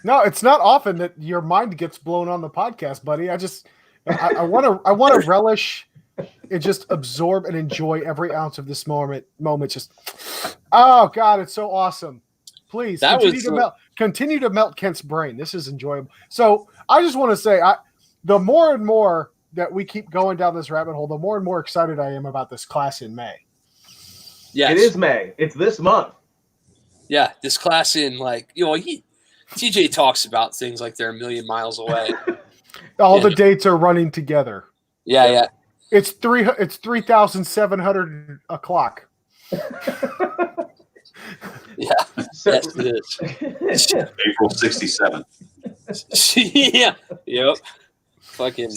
No, it's not often that your mind gets blown on the podcast, buddy. I want to relish and just absorb and enjoy every ounce of this moment. Just, oh God, it's so awesome. Please continue to melt Kent's brain. This is enjoyable. So I just want to say, the more and more that we keep going down this rabbit hole, the more and more excited I am about this class in May. Yes. It is May. It's this month. Yeah, this class in, TJ talks about things like they're a million miles away. All the dates are running together. Yeah. It's 3,700 o'clock. Yeah, yes, it is. April 67. Yeah. Yep. Fucking.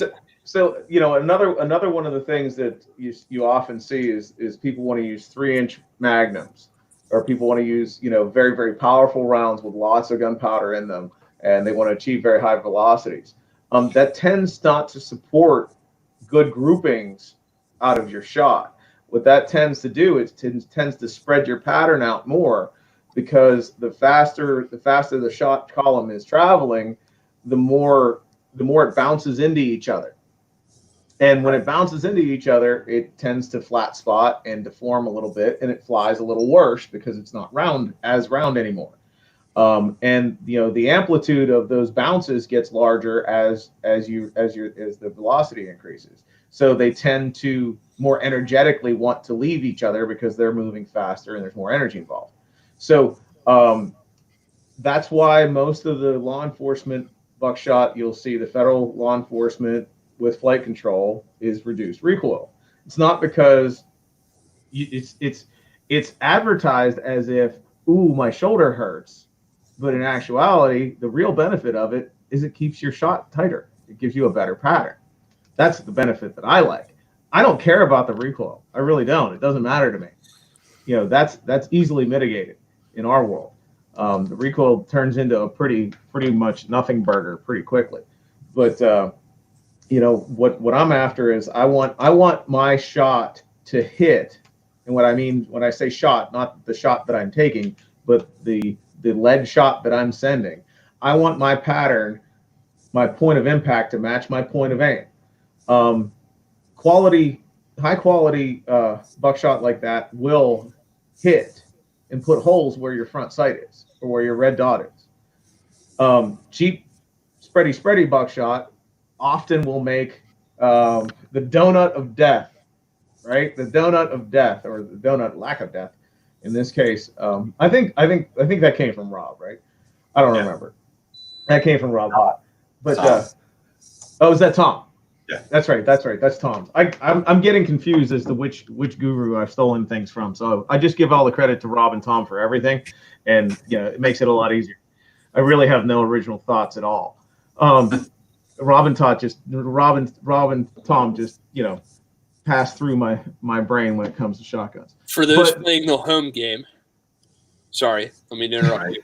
So another one of the things that you often see is people want to use 3-inch magnums, or people want to use very, very powerful rounds with lots of gunpowder in them, and they want to achieve very high velocities. That tends not to support good groupings out of your shot. What that tends to do is tends to spread your pattern out more, because the faster the shot column is traveling, the more it bounces into each other. And when it bounces into each other, it tends to flat spot and deform a little bit, and it flies a little worse because it's not round anymore. And the amplitude of those bounces gets larger as the velocity increases. So they tend to more energetically want to leave each other because they're moving faster and there's more energy involved. So that's why most of the law enforcement buckshot, you'll see the federal law enforcement with flight control is reduced recoil. It's not because it's advertised as if, ooh, my shoulder hurts. But in actuality, the real benefit of it is it keeps your shot tighter. It gives you a better pattern. That's the benefit that I like. I don't care about the recoil. I really don't. It doesn't matter to me. That's easily mitigated in our world. The recoil turns into a pretty much nothing burger pretty quickly. But what I'm after is I want my shot to hit. And what I mean when I say shot, not the shot that I'm taking, but the lead shot that I'm sending. I want my pattern, my point of impact to match my point of aim. High quality buckshot like that will hit and put holes where your front sight is or where your red dot is. Cheap spready buckshot often will make the donut of death, right? The donut of death, or the donut lack of death. In this case, I think that came from Rob, right? I don't remember. That came from Rob Hott. But is that Tom? Yeah, that's right. That's Tom. I'm getting confused as to which guru I've stolen things from. So I just give all the credit to Rob and Tom for everything, and it makes it a lot easier. I really have no original thoughts at all. Rob and Tom just pass through my brain when it comes to shotguns. For those playing the home game, sorry, let me interrupt you.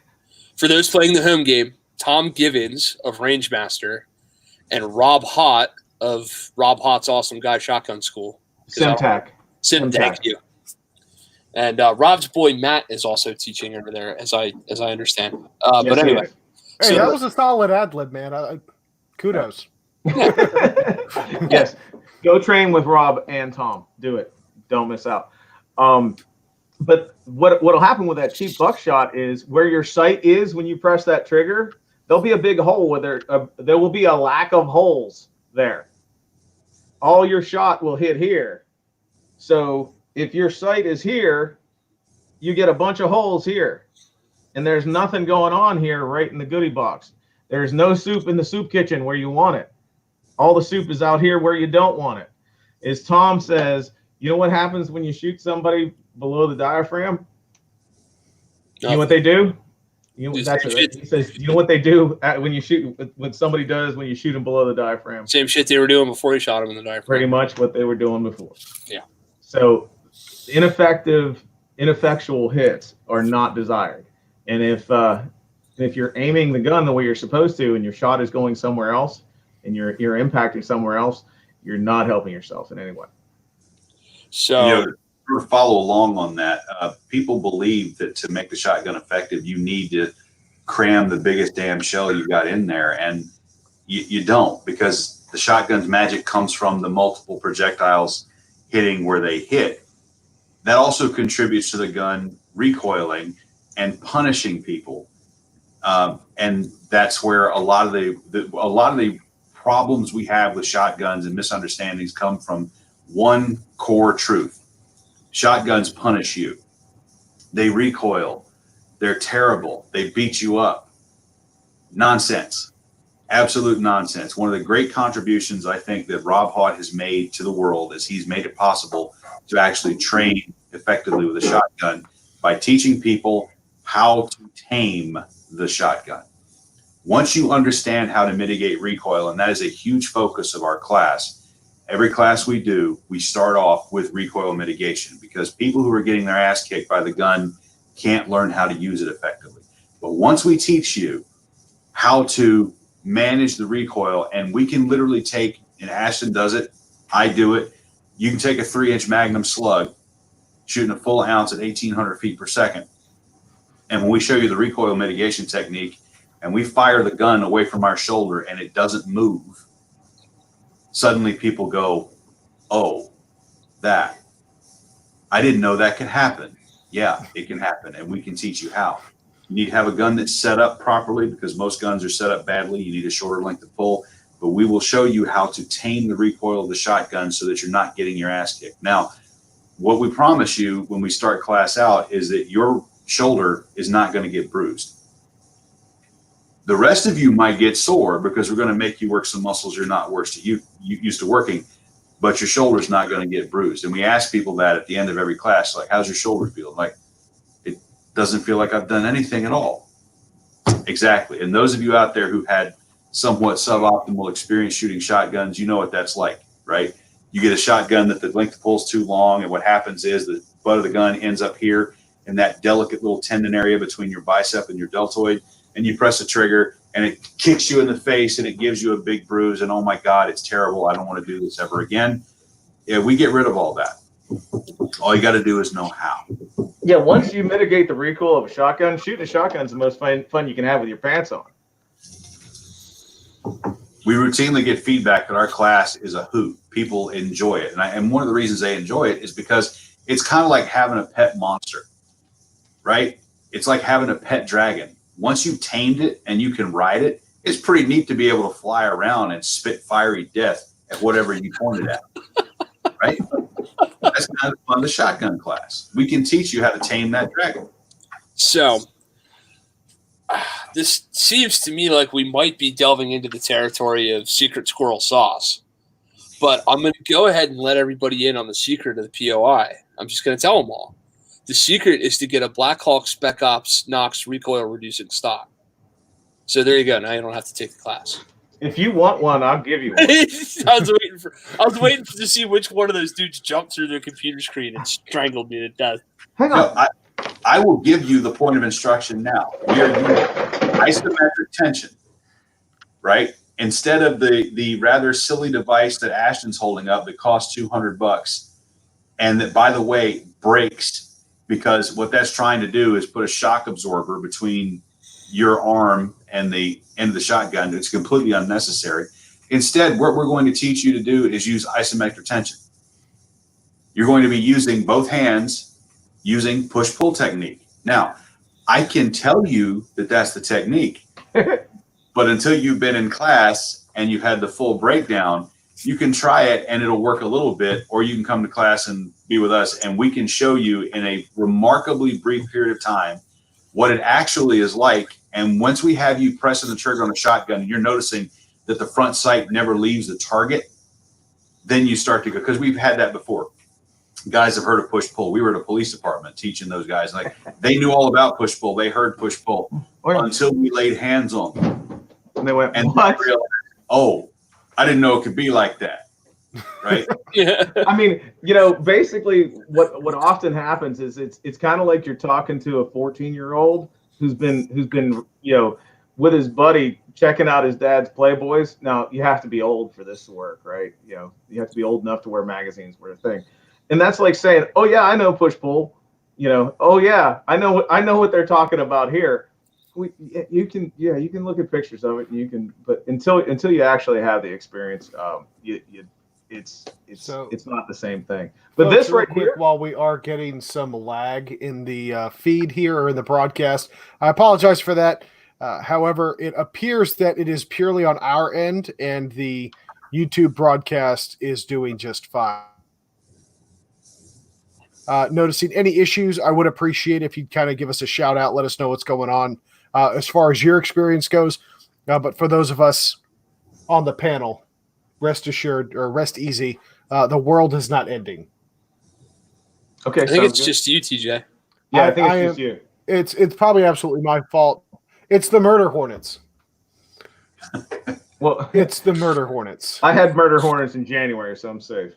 For those playing the home game, Tom Givens of Rangemaster and Rob Hott of Rob Hott's Awesome Guy Shotgun School. Simtac. Thank you. And Rob's boy Matt is also teaching over there, as I understand. Yes, but anyway, hey, that was a solid ad lib, man. Kudos. Yes. Go train with Rob and Tom. Do it. Don't miss out. But what'll happen with that cheap buckshot is where your sight is when you press that trigger, there'll be a big hole where there will be a lack of holes there. All your shot will hit here. So if your sight is here, you get a bunch of holes here. And there's nothing going on here right in the goodie box. There's no soup in the soup kitchen where you want it. All the soup is out here where you don't want it. As Tom says, you know what happens when you shoot somebody below the diaphragm? You know what they do? He says, you know what they do when somebody does when you shoot them below the diaphragm? Same shit they were doing before you shot them in the diaphragm. Pretty much what they were doing before. Yeah. So ineffectual hits are not desired. And if you're aiming the gun the way you're supposed to and your shot is going somewhere else and you're impacting somewhere else, you're not helping yourself in any way. So to follow along on that, people believe that to make the shotgun effective, you need to cram the biggest damn shell you got in there, and you don't, because the shotgun's magic comes from the multiple projectiles hitting where they hit. That also contributes to the gun recoiling and punishing people, and that's where a lot of the problems we have with shotguns and misunderstandings come from one core truth. Shotguns punish you. They recoil. They're terrible. They beat you up. Nonsense. Absolute nonsense. One of the great contributions I think that Rob Hott has made to the world is he's made it possible to actually train effectively with a shotgun by teaching people how to tame the shotgun. Once you understand how to mitigate recoil, and that is a huge focus of our class, every class we do, we start off with recoil mitigation, because people who are getting their ass kicked by the gun can't learn how to use it effectively. But once we teach you how to manage the recoil, and we can literally take, and Ashton does it, I do it, you can take a 3-inch Magnum slug, shooting a full ounce at 1,800 feet per second. And when we show you the recoil mitigation technique and we fire the gun away from our shoulder and it doesn't move, suddenly people go, oh, that. I didn't know that could happen. Yeah, it can happen, and we can teach you how. You need to have a gun that's set up properly because most guns are set up badly. You need a shorter length of pull, but we will show you how to tame the recoil of the shotgun so that you're not getting your ass kicked. Now, what we promise you when we start class out is that your shoulder is not going to get bruised. The rest of you might get sore because we're going to make you work some muscles you're not used to working, but your shoulder's not going to get bruised. And we ask people that at the end of every class, like, how's your shoulder feel? Like, it doesn't feel like I've done anything at all. Exactly. And those of you out there who had somewhat suboptimal experience shooting shotguns, you know what that's like, right? You get a shotgun that the length of pull is too long, and what happens is the butt of the gun ends up here in that delicate little tendon area between your bicep and your deltoid, and you press the trigger, and it kicks you in the face, and it gives you a big bruise, and oh my God, it's terrible. I don't want to do this ever again. Yeah, we get rid of all that. All you got to do is know how. Yeah, once you mitigate the recoil of a shotgun, shooting a shotgun is the most fun you can have with your pants on. We routinely get feedback that our class is a hoot. People enjoy it. And one of the reasons they enjoy it is because it's kind of like having a pet monster, right? It's like having a pet dragon. Once you've tamed it and you can ride it, it's pretty neat to be able to fly around and spit fiery death at whatever you pointed at, right? That's kind of fun, the shotgun class. We can teach you how to tame that dragon. So this seems to me like we might be delving into the territory of secret squirrel sauce. But I'm going to go ahead and let everybody in on the secret of the POI. I'm just going to tell them all. The secret is to get a Black Hawk Spec Ops Nox recoil reducing stock. So there you go. Now you don't have to take the class. If you want one, I'll give you one. I was waiting to see which one of those dudes jumped through their computer screen and strangled me to death. Hang on. No, I will give you the point of instruction now. We are doing isometric tension, right? Instead of the rather silly device that Ashton's holding up that costs $200 and that, by the way, breaks because what that's trying to do is put a shock absorber between your arm and the end of the shotgun. It's completely unnecessary. Instead, what we're going to teach you to do is use isometric tension. You're going to be using both hands using push-pull technique. Now, I can tell you that that's the technique, but until you've been in class and you've had the full breakdown, you can try it and it'll work a little bit, or you can come to class and be with us and we can show you in a remarkably brief period of time what it actually is like. And once we have you pressing the trigger on a shotgun and you're noticing that the front sight never leaves the target, then you start to go, because we've had that before. Guys have heard of push-pull. We were at a police department teaching those guys. Like, they knew all about push-pull. They heard push-pull until we laid hands on them. And they went, and what? they realized, oh, I didn't know it could be like that. Right? Yeah. I mean, basically what often happens is it's kind of like you're talking to a 14-year-old who's been with his buddy checking out his dad's Playboys. Now, you have to be old for this to work, right? You have to be old enough to wear magazines, were a thing. And that's like saying, oh yeah, I know push-pull. Oh yeah, I know what they're talking about here. You can look at pictures of it, and but until you actually have the experience, it's not the same thing. But Folks, this right quick, here, while we are getting some lag in the feed here or in the broadcast, I apologize for that. However, it appears that it is purely on our end, and the YouTube broadcast is doing just fine. Noticing any issues, I would appreciate if you'd kind of give us a shout out, let us know what's going on as far as your experience goes. But for those of us on the panel, rest assured or rest easy, the world is not ending. okay. I think it's just you, TJ. Yeah, I think it's just you. It's probably absolutely my fault. It's the murder hornets. Well, It's the murder hornets. I had murder hornets in January, so I'm safe.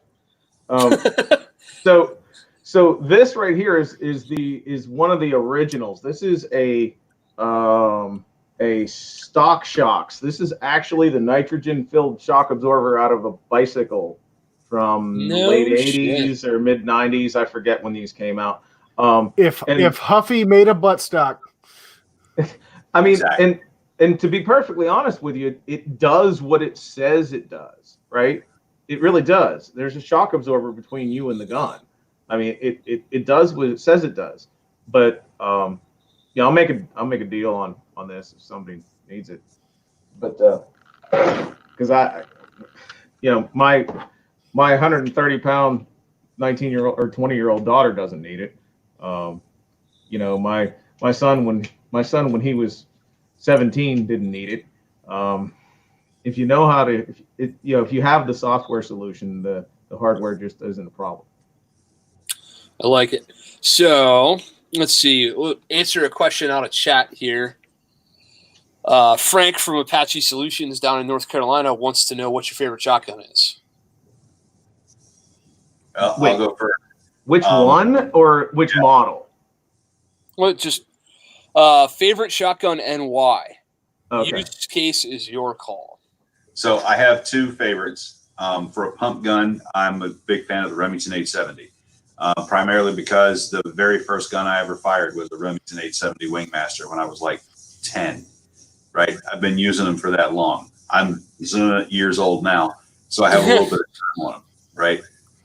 So this right here is one of the originals. This is a stock shocks. This is actually the nitrogen-filled shock absorber out of a bicycle from late 80s or mid 90s. I forget when these came out. If Huffy made a buttstock, I mean, Exactly. and to be perfectly honest with you, it does what it says it does, right? It really does. There's a shock absorber between you and the gun. I mean, it does what it says it does. But yeah, I'll make a deal on this if somebody needs it. But because my 130-pound 19-year-old or 20-year-old daughter doesn't need it. My son when he was 17 didn't need it. If you know how to, if you have the software solution, the hardware just isn't a problem. I like it. So let's see. We'll answer a question out of chat here. Frank from Apache Solutions down in North Carolina wants to know what your favorite shotgun is. I'll go first. Which one or which model? Well, just favorite shotgun and why. Okay. Use case is your call. So I have two favorites. For a pump gun, I'm a big fan of the Remington 870, primarily because the very first gun I ever fired was the Remington 870 Wingmaster when I was like 10. Right, I've been using them for that long. I'm years old now, so I have a little bit of time on them. Right,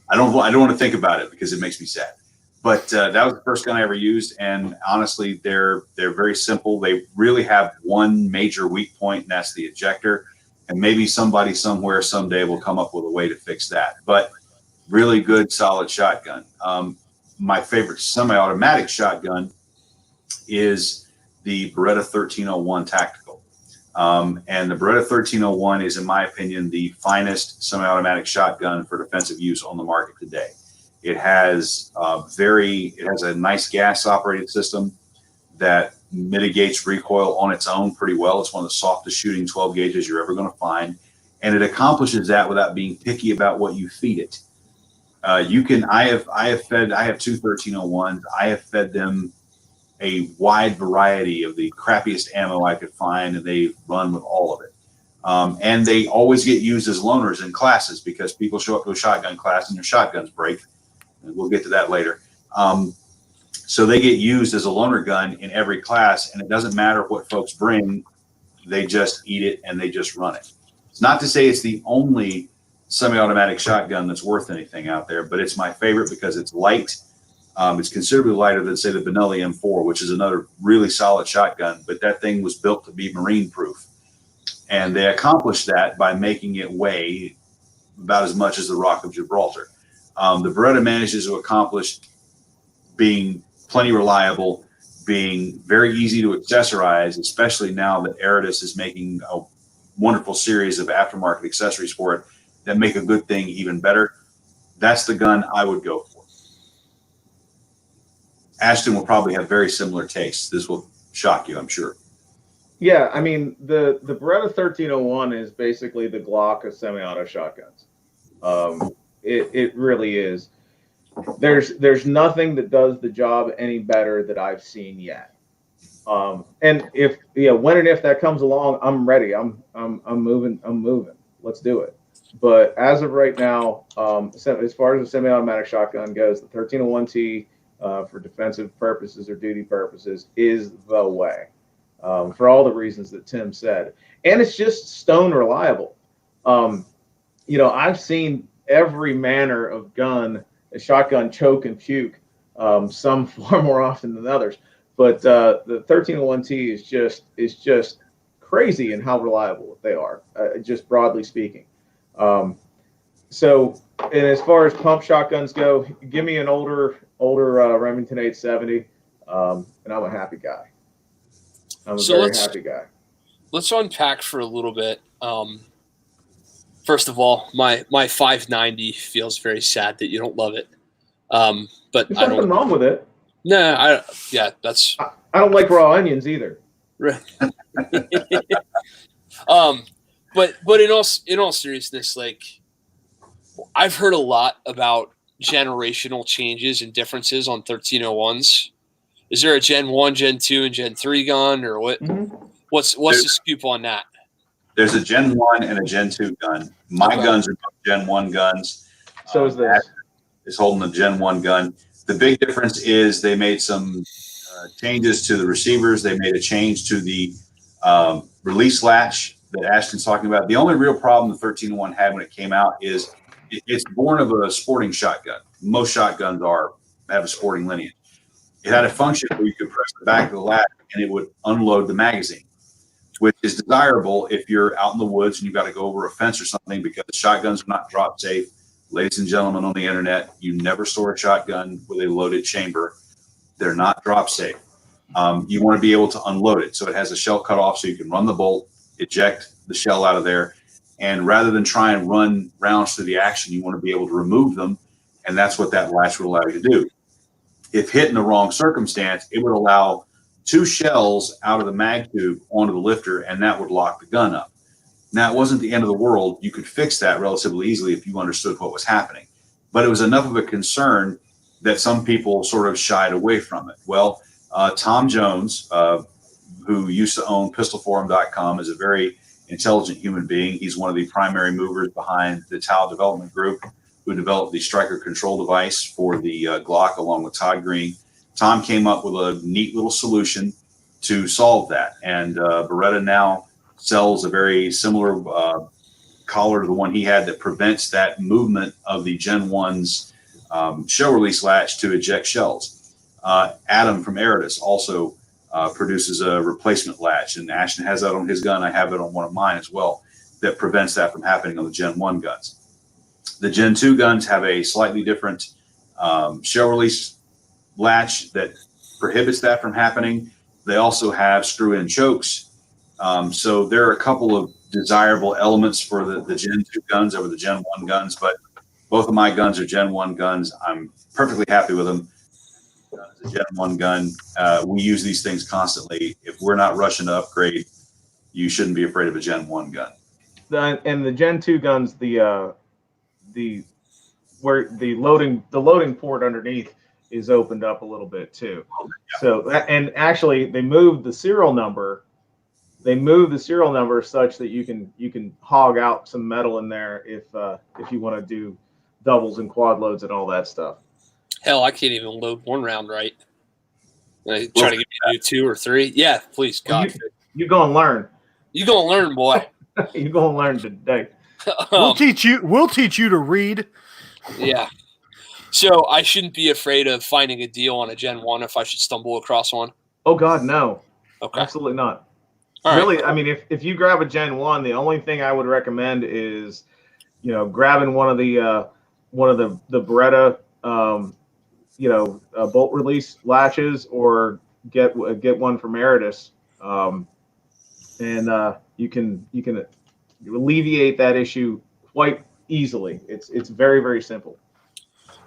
I don't want to think about it because it makes me sad. But that was the first gun I ever used, and honestly, they're very simple. They really have one major weak point, and that's the ejector. And maybe somebody somewhere someday will come up with a way to fix that. But really good, solid shotgun. My favorite semi-automatic shotgun is the Beretta 1301 Tactical. And the Beretta 1301 is, in my opinion, the finest semi-automatic shotgun for defensive use on the market today. It has a nice gas operating system that mitigates recoil on its own pretty well. It's one of the softest shooting 12 gauges you're ever going to find, and it accomplishes that without being picky about what you feed it. I have two 1301s. I have fed them a wide variety of the crappiest ammo I could find, and they run with all of it. And they always get used as loaners in classes because people show up to a shotgun class and their shotguns break. And we'll get to that later. So they get used as a loaner gun in every class, and it doesn't matter what folks bring. They just eat it and they just run it. It's not to say it's the only semi-automatic shotgun that's worth anything out there, but it's my favorite because it's light. It's considerably lighter than, say, the Benelli M4, which is another really solid shotgun, but that thing was built to be marine proof. And they accomplished that by making it weigh about as much as the Rock of Gibraltar. The Beretta manages to accomplish being plenty reliable, being very easy to accessorize, especially now that Aridus is making a wonderful series of aftermarket accessories for it that make a good thing even better. That's the gun I would go for. Ashton will probably have very similar tastes. This will shock you, I'm sure. Yeah, I mean, the Beretta 1301 is basically the Glock of semi-auto shotguns. It really is. There's nothing that does the job any better that I've seen yet. And when and if that comes along, I'm ready. I'm moving. Let's do it. But as of right now, as far as the semi-automatic shotgun goes, the 1301T for defensive purposes or duty purposes is the way, for all the reasons that Tim said. And it's just stone reliable. I've seen every manner of gun, a shotgun choke and puke, some far more often than others. But the 1301T is just crazy in how reliable they are, just broadly speaking. And as far as pump shotguns go, give me an older Remington 870, and I'm a happy guy. I'm a very happy guy. Let's unpack for a little bit. First of all, my 590 feels very sad that you don't love it. But There's nothing wrong with it. No, I don't like raw onions either. But in all seriousness, like, I've heard a lot about generational changes and differences on 1301s. Is there a Gen 1, Gen 2, and Gen 3 gun, or what? Mm-hmm. What's the scoop on that? There's a Gen 1 and a Gen 2 gun. My guns are Gen 1 guns. So is this. Is holding a Gen 1 gun. The big difference is they made some changes to the receivers. They made a change to the release latch that Ashton's talking about. The only real problem the 1301 had when it came out is It's born of a sporting shotgun. Most shotguns have a sporting lineage. It had a function where you could press the back of the latch and it would unload the magazine, which is desirable if you're out in the woods and you've got to go over a fence or something, because shotguns are not drop safe. Ladies and gentlemen on the internet, you never store a shotgun with a loaded chamber. They're not drop safe. You want to be able to unload it. So it has a shell cut off so you can run the bolt, eject the shell out of there. And rather than try and run rounds through the action, you want to be able to remove them. And that's what that latch would allow you to do. If hit in the wrong circumstance, it would allow 2 shells out of the mag tube onto the lifter, and that would lock the gun up. Now, it wasn't the end of the world. You could fix that relatively easily if you understood what was happening. But it was enough of a concern that some people sort of shied away from it. Well, Tom Jones, who used to own pistolforum.com, is a very intelligent human being. He's one of the primary movers behind the TAL development group, who developed the striker control device for the Glock along with Todd Green. Tom came up with a neat little solution to solve that. And Beretta now sells a very similar collar to the one he had that prevents that movement of the Gen 1's show release latch to eject shells. Adam from Eritas also produces a replacement latch, and Ashton has that on his gun. I have it on one of mine as well, that prevents that from happening on the Gen 1 guns. The Gen 2 guns have a slightly different shell release latch that prohibits that from happening. They also have screw-in chokes. So there are a couple of desirable elements for the Gen 2 guns over the Gen 1 guns, but both of my guns are Gen 1 guns. I'm perfectly happy with them. It's a Gen 1 gun. We use these things constantly. If we're not rushing to upgrade, you shouldn't be afraid of a Gen 1 gun. And the Gen 2 guns, the loading port underneath is opened up a little bit too. Yeah. So, and actually they moved the serial number. They moved the serial number such that you can hog out some metal in there if you want to do doubles and quad loads and all that stuff. Hell, I can't even load one round right. I try to get me to do 2 or 3. Yeah, please, God. You go and learn. You gonna learn, boy. You go and learn today. We'll teach you to read. Yeah. So I shouldn't be afraid of finding a deal on a Gen 1 if I should stumble across one. Oh God, no. Okay. Absolutely not. All really, right. I mean, if you grab a Gen 1, the only thing I would recommend is, grabbing one of the Beretta, bolt release latches, or get one from Eritas, and you can alleviate that issue quite easily. It's very, very simple.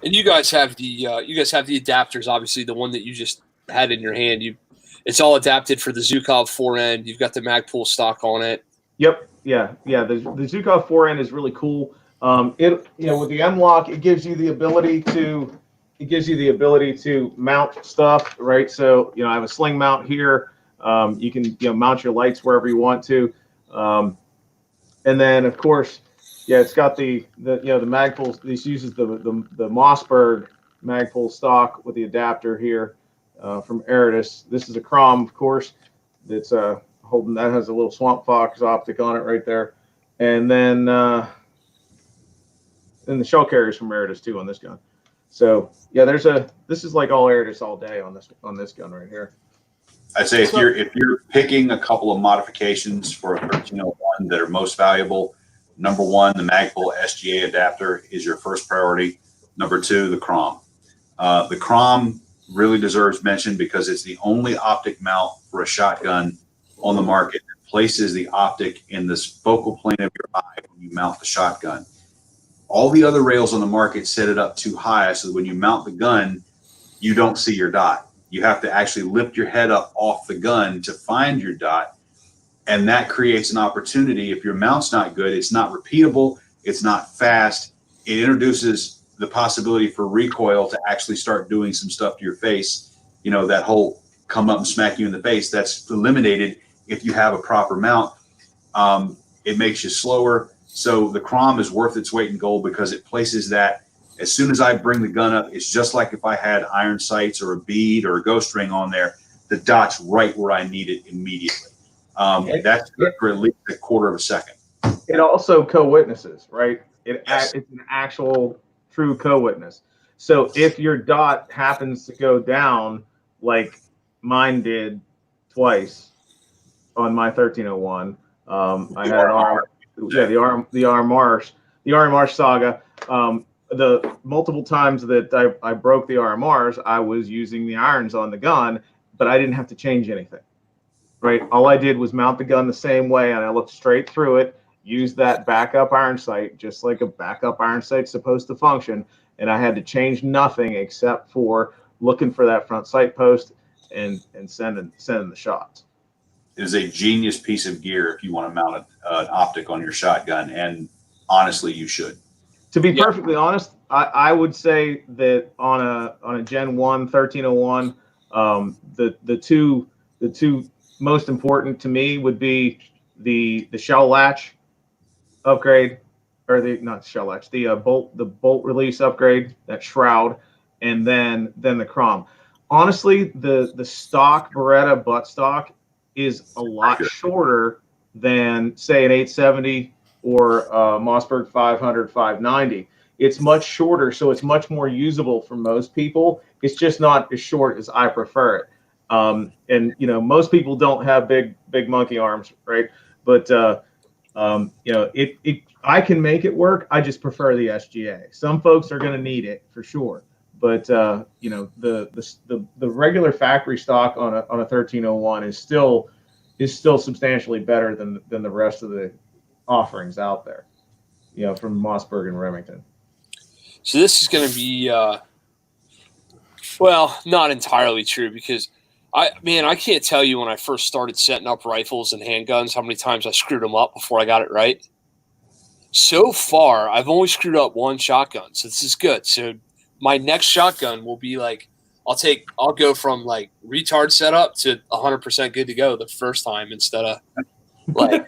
And you guys have the adapters. Obviously, the one that you just had in your hand, it's all adapted for the Zukov 4N. You've got the Magpul stock on it. Yep. Yeah. The Zukov 4N is really cool. With the M-Lock, it gives you the ability to mount stuff, right? So, I have a sling mount here. You can mount your lights wherever you want to. And then of course, it's got the Magpul. This uses the Mossberg Magpul stock with the adapter here from Eritas. This is a Crom, of course. That's that has a little Swamp Fox optic on it right there. And then the shell carriers from Eritas too on this gun. So this is like all Eritas all day on this gun right here. I'd say if you're picking a couple of modifications for a 1301 that are most valuable, number 1, the Magpul SGA adapter is your first priority. Number 2, the Crom. The Crom really deserves mention because it's the only optic mount for a shotgun on the market that places the optic in this focal plane of your eye when you mount the shotgun. All the other rails on the market set it up too high, so that when you mount the gun, you don't see your dot. You have to actually lift your head up off the gun to find your dot. And that creates an opportunity. If your mount's not good, it's not repeatable, it's not fast. It introduces the possibility for recoil to actually start doing some stuff to your face. That whole come up and smack you in the face, that's eliminated if you have a proper mount. It makes you slower. So the Crom is worth its weight in gold because it places that. As soon as I bring the gun up, it's just like if I had iron sights or a bead or a ghost ring on there. The dot's right where I need it immediately. That's good for at least a quarter of a second. It also co-witnesses, right? Yes. It's an actual true co-witness. So if your dot happens to go down like mine did twice on my 1301, I had an arm, yeah, the RMR saga. The multiple times that I broke the RMRs, I was using the irons on the gun, but I didn't have to change anything. Right, all I did was mount the gun the same way, and I looked straight through it. Use that backup iron sight, just like a backup iron sight's supposed to function. And I had to change nothing except for looking for that front sight post and sending the shots. It is a genius piece of gear if you want to mount an optic on your shotgun, and honestly, you should. To be perfectly honest, I would say that on a Gen 1 1301, the two most important to me would be the shell latch upgrade, or not shell latch, the bolt release upgrade, that shroud, and then the crom. Honestly, the stock Beretta buttstock is a lot shorter than say an 870 or Mossberg 500 590. It's much shorter, so it's much more usable for most people. It's just not as short as I prefer it. And most people don't have big monkey arms, right? But I can make it work. I just prefer the SGA. Some folks are going to need it for sure, but the regular factory stock on a 1301 is still substantially better than the rest of the offerings out there, from Mossberg and Remington. So this is going to be well, not entirely true, because I can't tell you when I first started setting up rifles and handguns how many times I screwed them up before I got it right. So far, I've only screwed up one shotgun, so this is good. So my next shotgun will be like, I'll go from like retard setup to 100% good to go the first time, instead of like,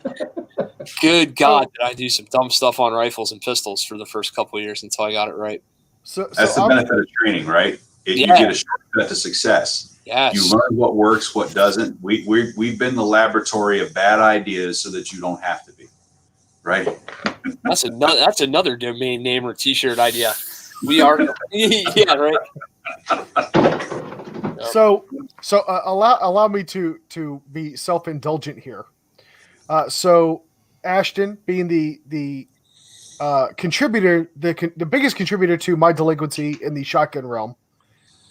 good God, did I do some dumb stuff on rifles and pistols for the first couple of years until I got it right. So that's the benefit of training, right? You get a shortcut to success. Yes. You learn what works, what doesn't. We've been the laboratory of bad ideas so that you don't have to be, right? That's another domain name or T-shirt idea. We are, yeah, right. So allow me to be self-indulgent here. So Ashton, being the contributor, the biggest contributor to my delinquency in the shotgun realm,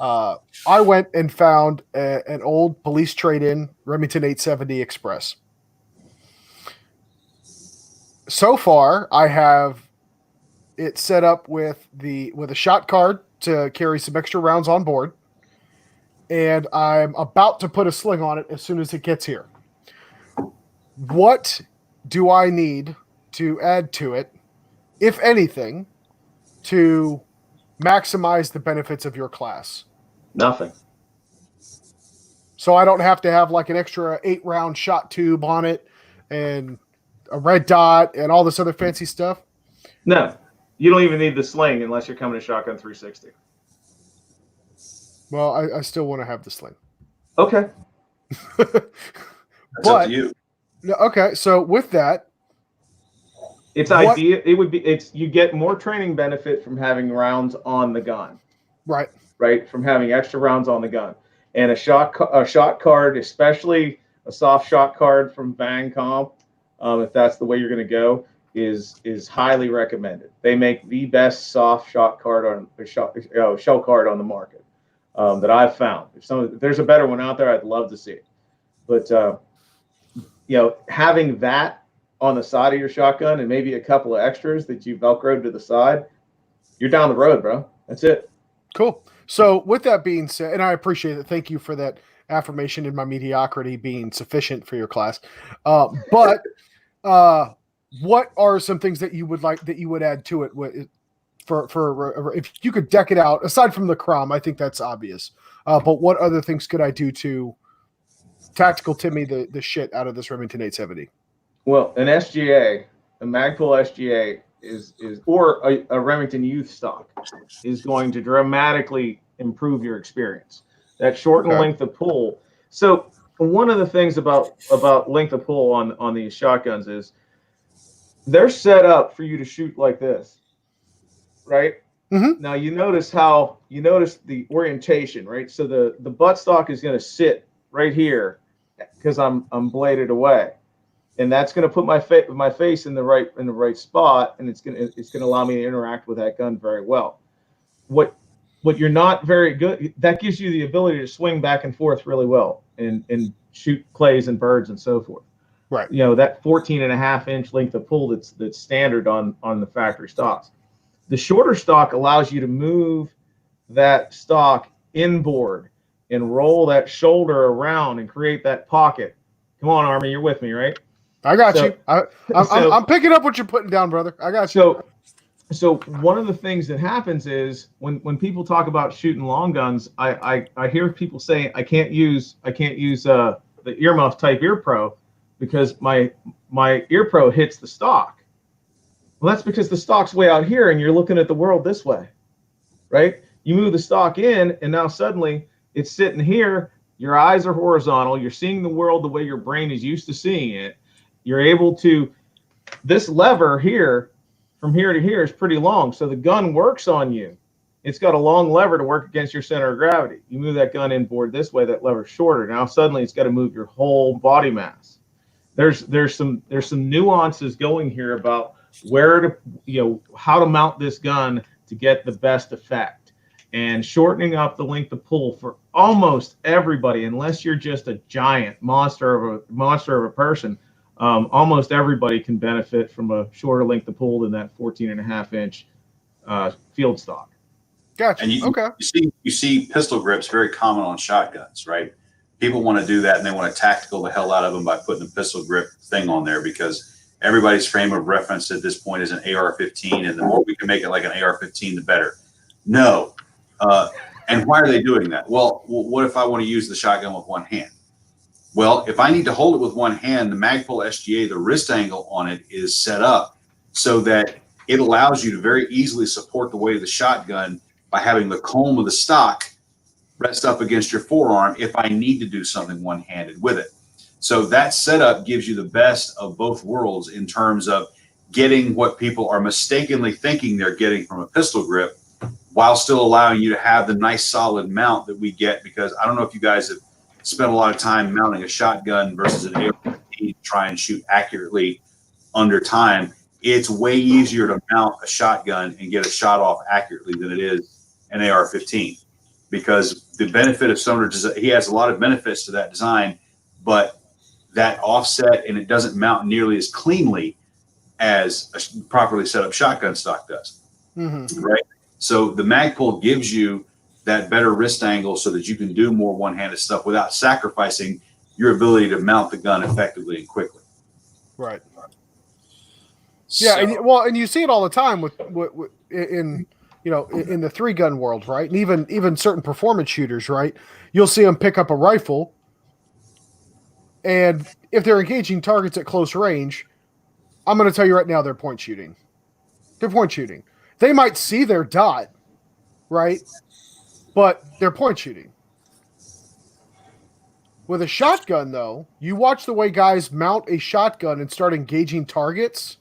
I went and found an old police trade-in Remington 870 Express. So far, I have it set up with a shot card to carry some extra rounds on board, and I'm about to put a sling on it as soon as it gets here. What do I need to add to it, if anything, to maximize the benefits of your class? Nothing. So I don't have to have like an extra 8-round shot tube on it and a red dot and all this other fancy stuff? No, you don't even need the sling unless you're coming to Shotgun 360. Well, I still want to have the sling. Okay. That's up to you. Okay, so with that, you get more training benefit from having rounds on the gun. Right, from having extra rounds on the gun. And a shot card, especially a soft shot card from Bang Comp, if that's the way you're going to go, is highly recommended. They make the best soft shot card shell card on the market that I've found. If there's a better one out there, I'd love to see it. But having that on the side of your shotgun and maybe a couple of extras that you Velcroed to the side, you're down the road, bro. That's it. Cool. So with that being said, and I appreciate it. Thank you for that affirmation in my mediocrity being sufficient for your class. But what are some things that you would add to it for if you could deck it out aside from the crom? I think that's obvious. But what other things could I do to tactical Timmy the shit out of this Remington 870? Well, an SGA, a Magpul SGA or a Remington Youth stock is going to dramatically improve your experience. That shortened length of pull. So one of the things about length of pull on these shotguns is they're set up for you to shoot like this. right? Mhm. Now you notice the orientation, right? So the buttstock is going to sit right here because I'm bladed away, and that's going to put my face in the right spot, and it's going to allow me to interact with that gun very well. What you're not very good, that gives you the ability to swing back and forth really well and shoot clays and birds and so forth. Right. You know, that 14.5-inch length of pull that's standard on the factory stocks. The shorter stock allows you to move that stock inboard and roll that shoulder around and create that pocket. Come on, Army, you're with me, right? I got you. I'm picking up what you're putting down, brother. I got you. So one of the things that happens is when people talk about shooting long guns, I hear people saying I can't use the earmuff type ear pro because my ear pro hits the stock. Well, that's because the stock's way out here and you're looking at the world this way, right? You move the stock in and now suddenly it's sitting here. Your eyes are horizontal. You're seeing the world the way your brain is used to seeing it. You're able to, this lever here, from here to here is pretty long. So the gun works on you. It's got a long lever to work against your center of gravity. You move that gun inboard this way, that lever's shorter. Now suddenly it's got to move your whole body mass. There's some nuances going here about where to, how to mount this gun to get the best effect, and shortening up the length of pull for almost everybody, unless you're just a giant monster of a person. Almost everybody can benefit from a shorter length of pull than that 14.5-inch field stock. Gotcha. And you see pistol grips very common on shotguns, right? People want to do that and they want to tactical the hell out of them by putting a pistol grip thing on there because everybody's frame of reference at this point is an AR-15, and the more we can make it like an AR-15, the better. No. And why are they doing that? Well, what if I want to use the shotgun with one hand? Well, if I need to hold it with one hand, the Magpul SGA, the wrist angle on it is set up so that it allows you to very easily support the weight of the shotgun by having the comb of the stock rest up against your forearm if I need to do something one-handed with it. So that setup gives you the best of both worlds in terms of getting what people are mistakenly thinking they're getting from a pistol grip while still allowing you to have the nice solid mount that we get, because I don't know if you guys have spent a lot of time mounting a shotgun versus an AR-15 to try and shoot accurately under time. It's way easier to mount a shotgun and get a shot off accurately than it is an AR-15, because the benefit of Stoner, he has a lot of benefits to that design, but that offset and it doesn't mount nearly as cleanly as a properly set up shotgun stock does. Mm-hmm. Right? So the Magpul gives you that better wrist angle so that you can do more one-handed stuff without sacrificing your ability to mount the gun effectively and quickly. Right. Yeah, and you see it all the time with in the 3-gun world, right? And even certain performance shooters, right? You'll see them pick up a rifle, and if they're engaging targets at close range, I'm going to tell you right now, they're point shooting. They're point shooting. They might see their dot, right? But they're point shooting. With a shotgun, though, you watch the way guys mount a shotgun and start engaging targets.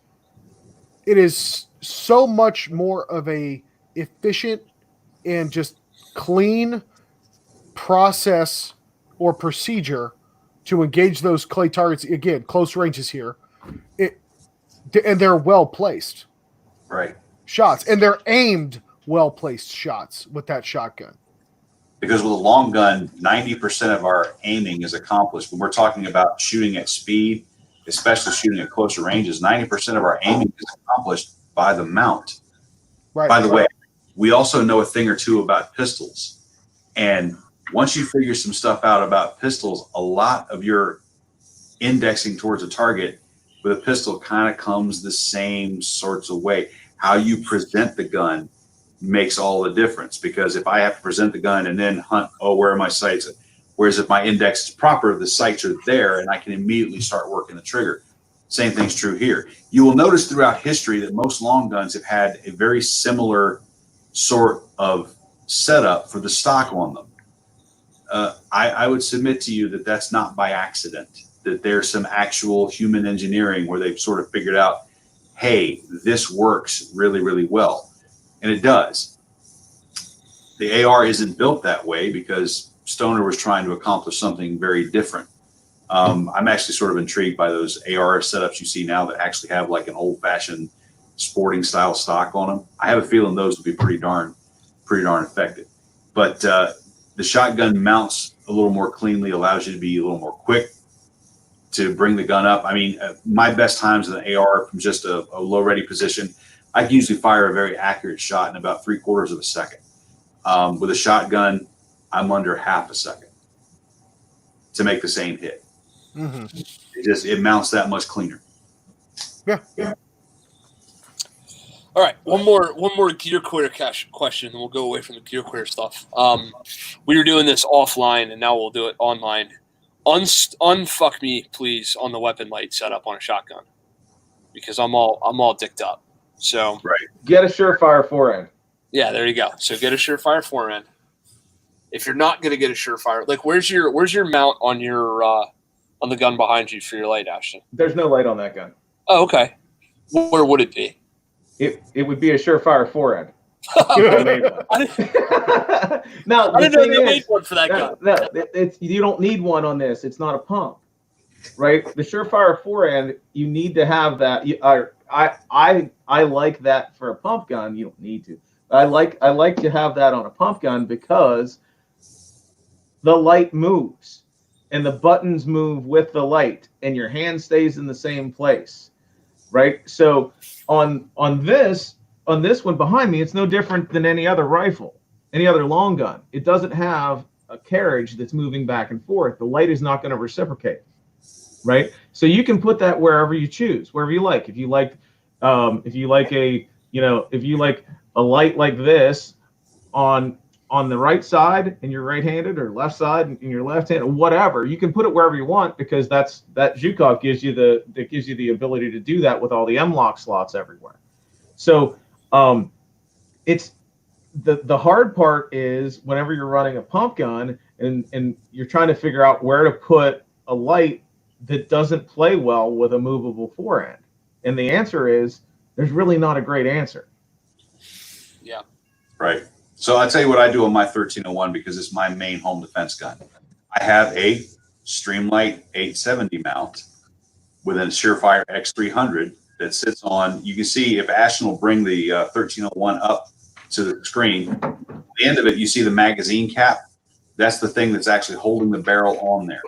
It is so much more of a efficient and just clean process or procedure to engage those clay targets. Again, close ranges here. And they're well placed. Right. Shots. And they're aimed well placed shots with that shotgun. Because with a long gun, 90% of our aiming is accomplished. When we're talking about shooting at speed, especially shooting at closer ranges, 90% of our aiming is accomplished by the mount. Right. By the way, we also know a thing or two about pistols. And once you figure some stuff out about pistols, a lot of your indexing towards a target with a pistol kind of comes the same sorts of way. How you present the gun makes all the difference, because if I have to present the gun and then hunt, where are my sights? Whereas if my index is proper, the sights are there and I can immediately start working the trigger. Same thing's true here. You will notice throughout history that most long guns have had a very similar sort of setup for the stock on them. I would submit to you that that's not by accident, that there's some actual human engineering where they've sort of figured out, hey, this works really, really well. and it does. The AR isn't built that way because Stoner was trying to accomplish something very different. I'm actually sort of intrigued by those AR setups you see now that actually have like an old-fashioned sporting style stock on them. I have a feeling those would be pretty darn effective. But the shotgun mounts a little more cleanly, allows you to be a little more quick to bring the gun up. I mean, my best times in the AR from just a low ready position, I can usually fire a very accurate shot in about 3/4 of a second. With a shotgun, I'm under half a second to make the same hit. Mm-hmm. It mounts that much cleaner. Yeah. All right, one more gear queer question, and we'll go away from the gear queer stuff. We were doing this offline, and now we'll do it online. Unfuck me, please, on the weapon light setup on a shotgun, because I'm all dicked up. So right, get a Surefire forend. Yeah, there you go. So get a Surefire forend. If you're not gonna get a Surefire, like where's your mount on your on the gun behind you for your light, Ashton? There's no light on that gun. Oh, okay. Where would it be? It would be a Surefire forend. Now, I didn't know they made one for that gun. No, you don't need one on this. It's not a pump, right? The Surefire forend, you need to have that. I like that for a pump gun. You don't need to. I like to have that on a pump gun because the light moves and the buttons move with the light, and your hand stays in the same place, right? So on this one behind me, it's no different than any other rifle, any other long gun. It doesn't have a carriage that's moving back and forth. The light is not going to reciprocate, right? So you can put that wherever you choose, wherever you like. If you like a light like this on the right side and you're right-handed, or left side and you're left-handed, whatever, you can put it wherever you want, because that Zhukov gives you the ability to do that with all the M-lock slots everywhere. So it's the hard part is whenever you're running a pump gun and you're trying to figure out where to put a light that doesn't play well with a movable forend. And the answer is there's really not a great answer. Yeah. Right. So I'll tell you what I do on my 1301, because it's my main home defense gun. I have a Streamlight 870 mount with a Surefire X300 that sits on. You can see if Ashton will bring the 1301 up to the screen, at the end of it, you see the magazine cap. That's the thing that's actually holding the barrel on there.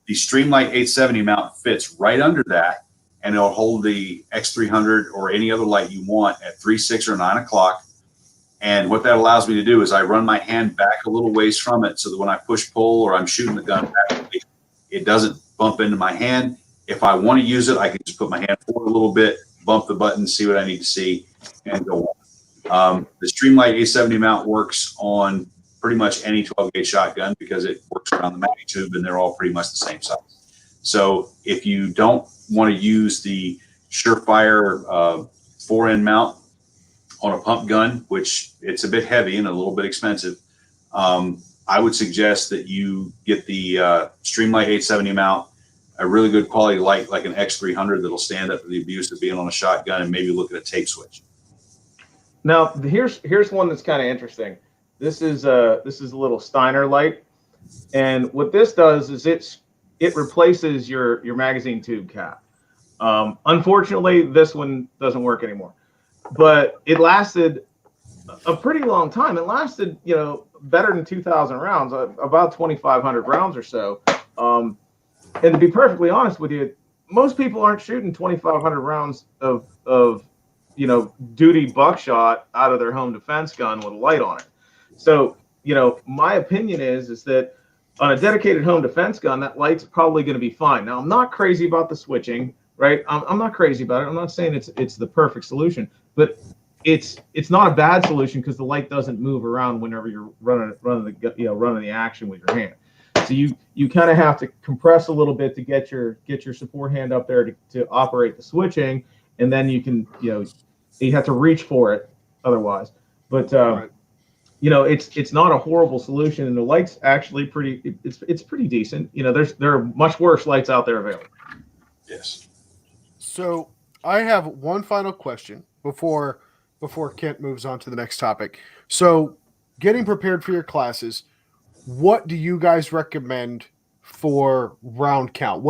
The Streamlight 870 mount fits right under that, and it'll hold the X300 or any other light you want at 3, 6, or 9 o'clock. And what that allows me to do is I run my hand back a little ways from it, so that when I push pull or I'm shooting the gun back, it doesn't bump into my hand. If I want to use it, I can just put my hand forward a little bit, bump the button, see what I need to see, and go on. The Streamlight 870 mount works on pretty much any 12-gauge shotgun because it works around the mag tube, and they're all pretty much the same size. So if you don't want to use the Surefire forend mount on a pump gun, which it's a bit heavy and a little bit expensive, I would suggest that you get the Streamlight 870 mount, a really good quality light like an X300 that'll stand up to the abuse of being on a shotgun, and maybe look at a tape switch. Now here's one that's kind of interesting. This is a little Steiner light, and what this does is it replaces your magazine tube cap. Unfortunately, this one doesn't work anymore, but it lasted a pretty long time. It lasted, better than 2,000 rounds, about 2,500 rounds or so. And to be perfectly honest with you, most people aren't shooting 2,500 rounds of duty buckshot out of their home defense gun with a light on it. So, my opinion is that on a dedicated home defense gun, that light's probably going to be fine. Now, I'm not crazy about the switching, right? I'm not crazy about it. I'm not saying it's the perfect solution, but it's not a bad solution because the light doesn't move around whenever you're running the action with your hand. So you kind of have to compress a little bit to get your support hand up there to operate the switching, and then you can you have to reach for it otherwise. But Right. It's not a horrible solution, and the light's actually it's pretty decent. There are much worse lights out there available. Yes. So I have one final question before before Kent moves on to the next topic. So, getting prepared for your classes, what do you guys recommend for round count?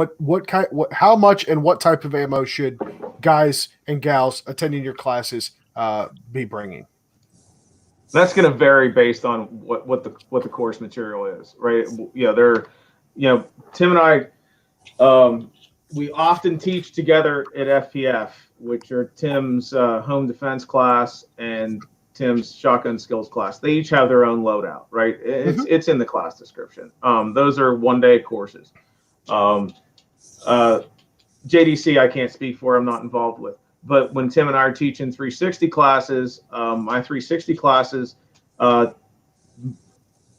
How much and what type of ammo should guys and gals attending your classes be bringing? That's going to vary based on what the course material is, right? Tim and I, we often teach together at FPF, which are Tim's home defense class and Tim's shotgun skills class. They each have their own loadout, right? It's in the class description. Those are one-day courses. JDC, I can't speak for, I'm not involved with. But when Tim and I are teaching 360 classes, my 360 classes,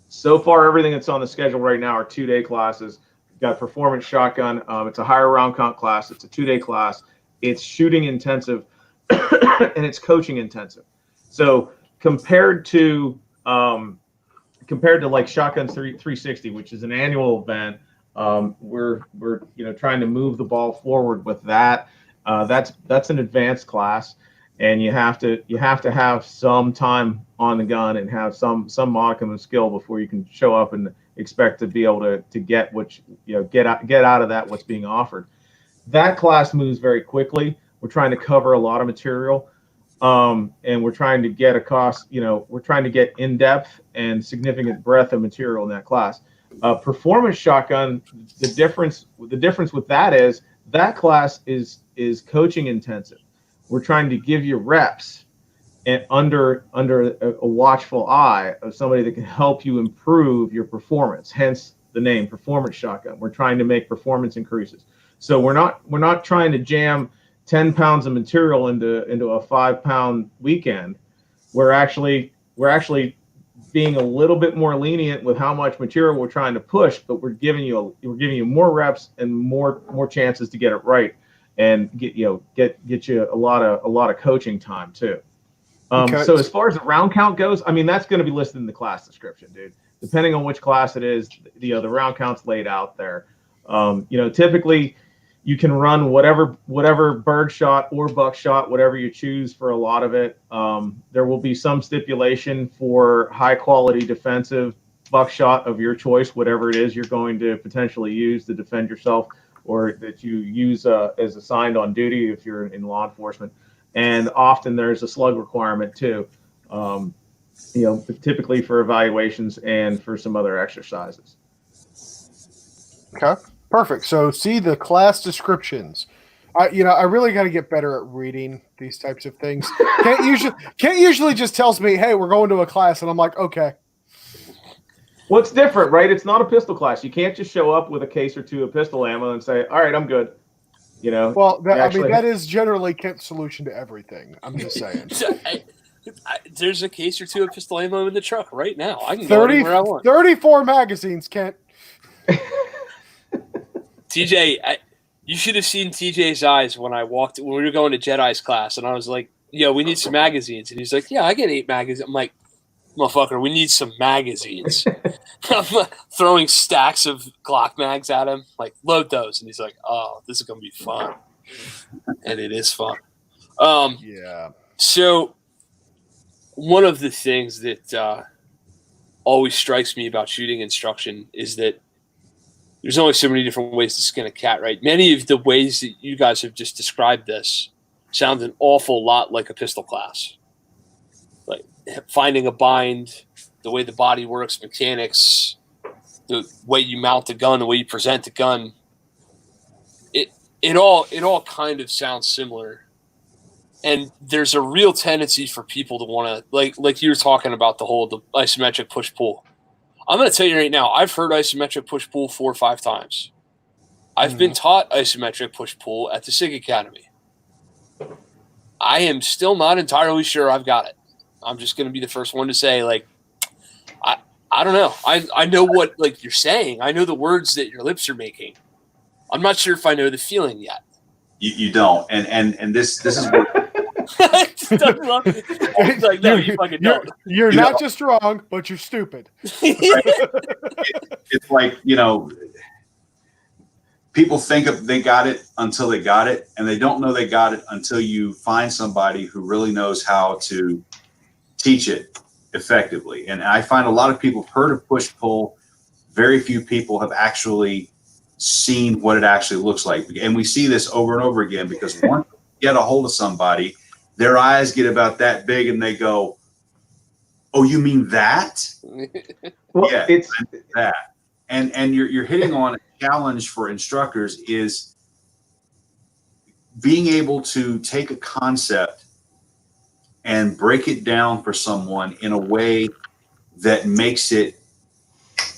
so far everything that's on the schedule right now are 2-day classes. We've got performance shotgun. It's a higher round count class. It's a 2-day class. It's shooting intensive and it's coaching intensive. So compared to like Shotgun 360, which is an annual event, we're trying to move the ball forward with that. That's an advanced class, and you have to have some time on the gun and have some modicum of skill before you can show up and expect to be able to get get out of that what's being offered. That class moves very quickly. We're trying to cover a lot of material, and we're trying to get we're trying to get in depth and significant breadth of material in that class. Performance shotgun, the difference with that is that class is coaching intensive. We're trying to give you reps and under a watchful eye of somebody that can help you improve your performance. Hence the name Performance Shotgun. We're trying to make performance increases. So we're not trying to jam 10 pounds of material into a 5-pound weekend. We're actually being a little bit more lenient with how much material we're trying to push, but we're giving you more reps and more chances to get it right, and get you a lot of coaching time too. Okay. So as far as the round count goes, I mean, that's going to be listed in the class description, dude. Depending on which class it is, the round count's laid out there. Typically you can run whatever bird shot or buckshot, whatever you choose for a lot of it. There will be some stipulation for high quality defensive buckshot of your choice, whatever it is you're going to potentially use to defend yourself, or that you use as assigned on duty if you're in law enforcement. And often there's a slug requirement too, typically for evaluations and for some other exercises. Okay. Perfect. So see the class descriptions. I really got to get better at reading these types of things. Can't usually just tells me, hey, we're going to a class, and I'm like, okay. Well, it's different, right? It's not a pistol class. You can't just show up with a case or two of pistol ammo and say, all right, I'm good. Well, that is generally Kent's solution to everything. I'm just saying. There's a case or two of pistol ammo in the truck right now. I can go anywhere I want. 34 magazines, Kent. TJ, you should have seen TJ's eyes when we were going to Jedi's class, and I was like, we need some magazines. And he's like, yeah, I get 8 magazines. I'm like, motherfucker, we need some magazines. I'm throwing stacks of Glock mags at him, like, load those. And he's like, oh, this is going to be fun. And it is fun. Yeah. So one of the things that always strikes me about shooting instruction is that there's only so many different ways to skin a cat, right? Many of the ways that you guys have just described this sound an awful lot like a pistol class. Like finding a bind, the way the body works, mechanics, the way you mount the gun, the way you present the gun. It all kind of sounds similar. And there's a real tendency for people to want to, like you were talking about the isometric push-pull. I'm going to tell you right now, I've heard isometric push-pull 4 or 5 times. I've been taught isometric push-pull at the SIG Academy. I am still not entirely sure I've got it. I'm just going to be the first one to say, I don't know. I know what you're saying. I know the words that your lips are making. I'm not sure if I know the feeling yet. You don't. And this is what It's like, no, you fucking don't. You're not just wrong, but you're stupid. It's like, people think they got it until they got it, and they don't know they got it until you find somebody who really knows how to teach it effectively. And I find a lot of people have heard of push-pull. Very few people have actually seen what it actually looks like. And we see this over and over again, because once you get a hold of somebody, their eyes get about that big and they go, "Oh, you mean that?" Well, Yeah, it's that. And you're hitting on a challenge for instructors, is being able to take a concept and break it down for someone in a way that makes it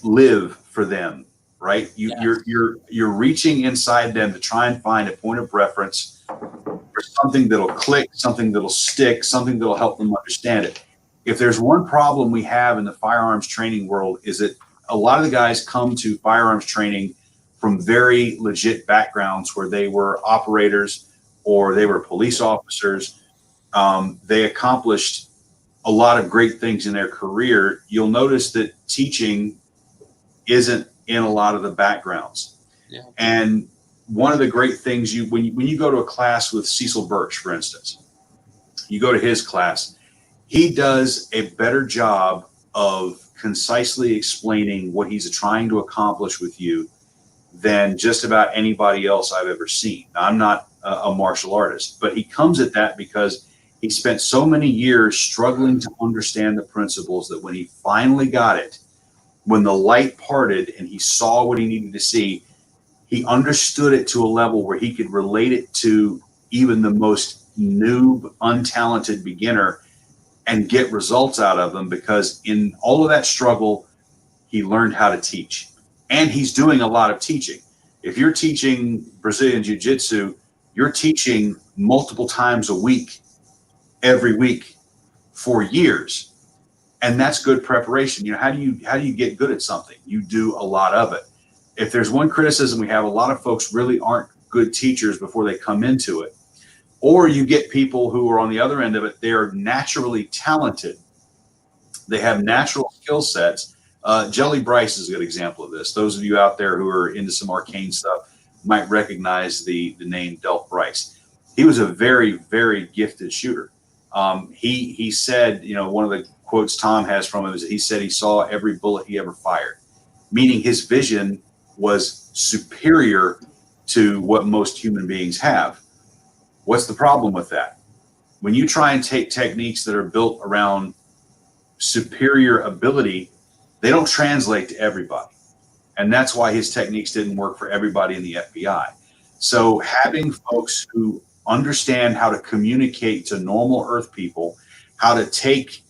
live for them, right? You're reaching inside them to try and find a point of reference for something that'll click, something that'll stick, something that'll help them understand it. If there's one problem we have in the firearms training world, is that a lot of the guys come to firearms training from very legit backgrounds where they were operators or they were police officers. They accomplished a lot of great things in their career. You'll notice that teaching isn't in a lot of the backgrounds. Yeah. And one of the great things when you go to a class with Cecil Birch, for instance, you go to his class, he does a better job of concisely explaining what he's trying to accomplish with you than just about anybody else I've ever seen. Now, I'm not a martial artist, but he comes at that because he spent so many years struggling to understand the principles that when he finally got it, when the light parted and he saw what he needed to see, he understood it to a level where he could relate it to even the most noob, untalented beginner and get results out of them, because in all of that struggle, he learned how to teach. And he's doing a lot of teaching. If you're teaching Brazilian Jiu-Jitsu, you're teaching multiple times a week, every week for years. And that's good preparation. You know, how do you get good at something? You do a lot of it. If there's one criticism we have, a lot of folks really aren't good teachers before they come into it. Or you get people who are on the other end of it. They are naturally talented. They have natural skill sets. Jelly Bryce is a good example of this. Those of you out there who are into some arcane stuff might recognize the name Delph Bryce. He was a very, very gifted shooter. He said, you know, one of the quotes Tom has from him is he said he saw every bullet he ever fired, meaning his vision was superior to what most human beings have. What's the problem with that? When you try and take techniques that are built around superior ability, they don't translate to everybody. And that's why his techniques didn't work for everybody in the FBI. So having folks who understand how to communicate to normal Earth people, how to take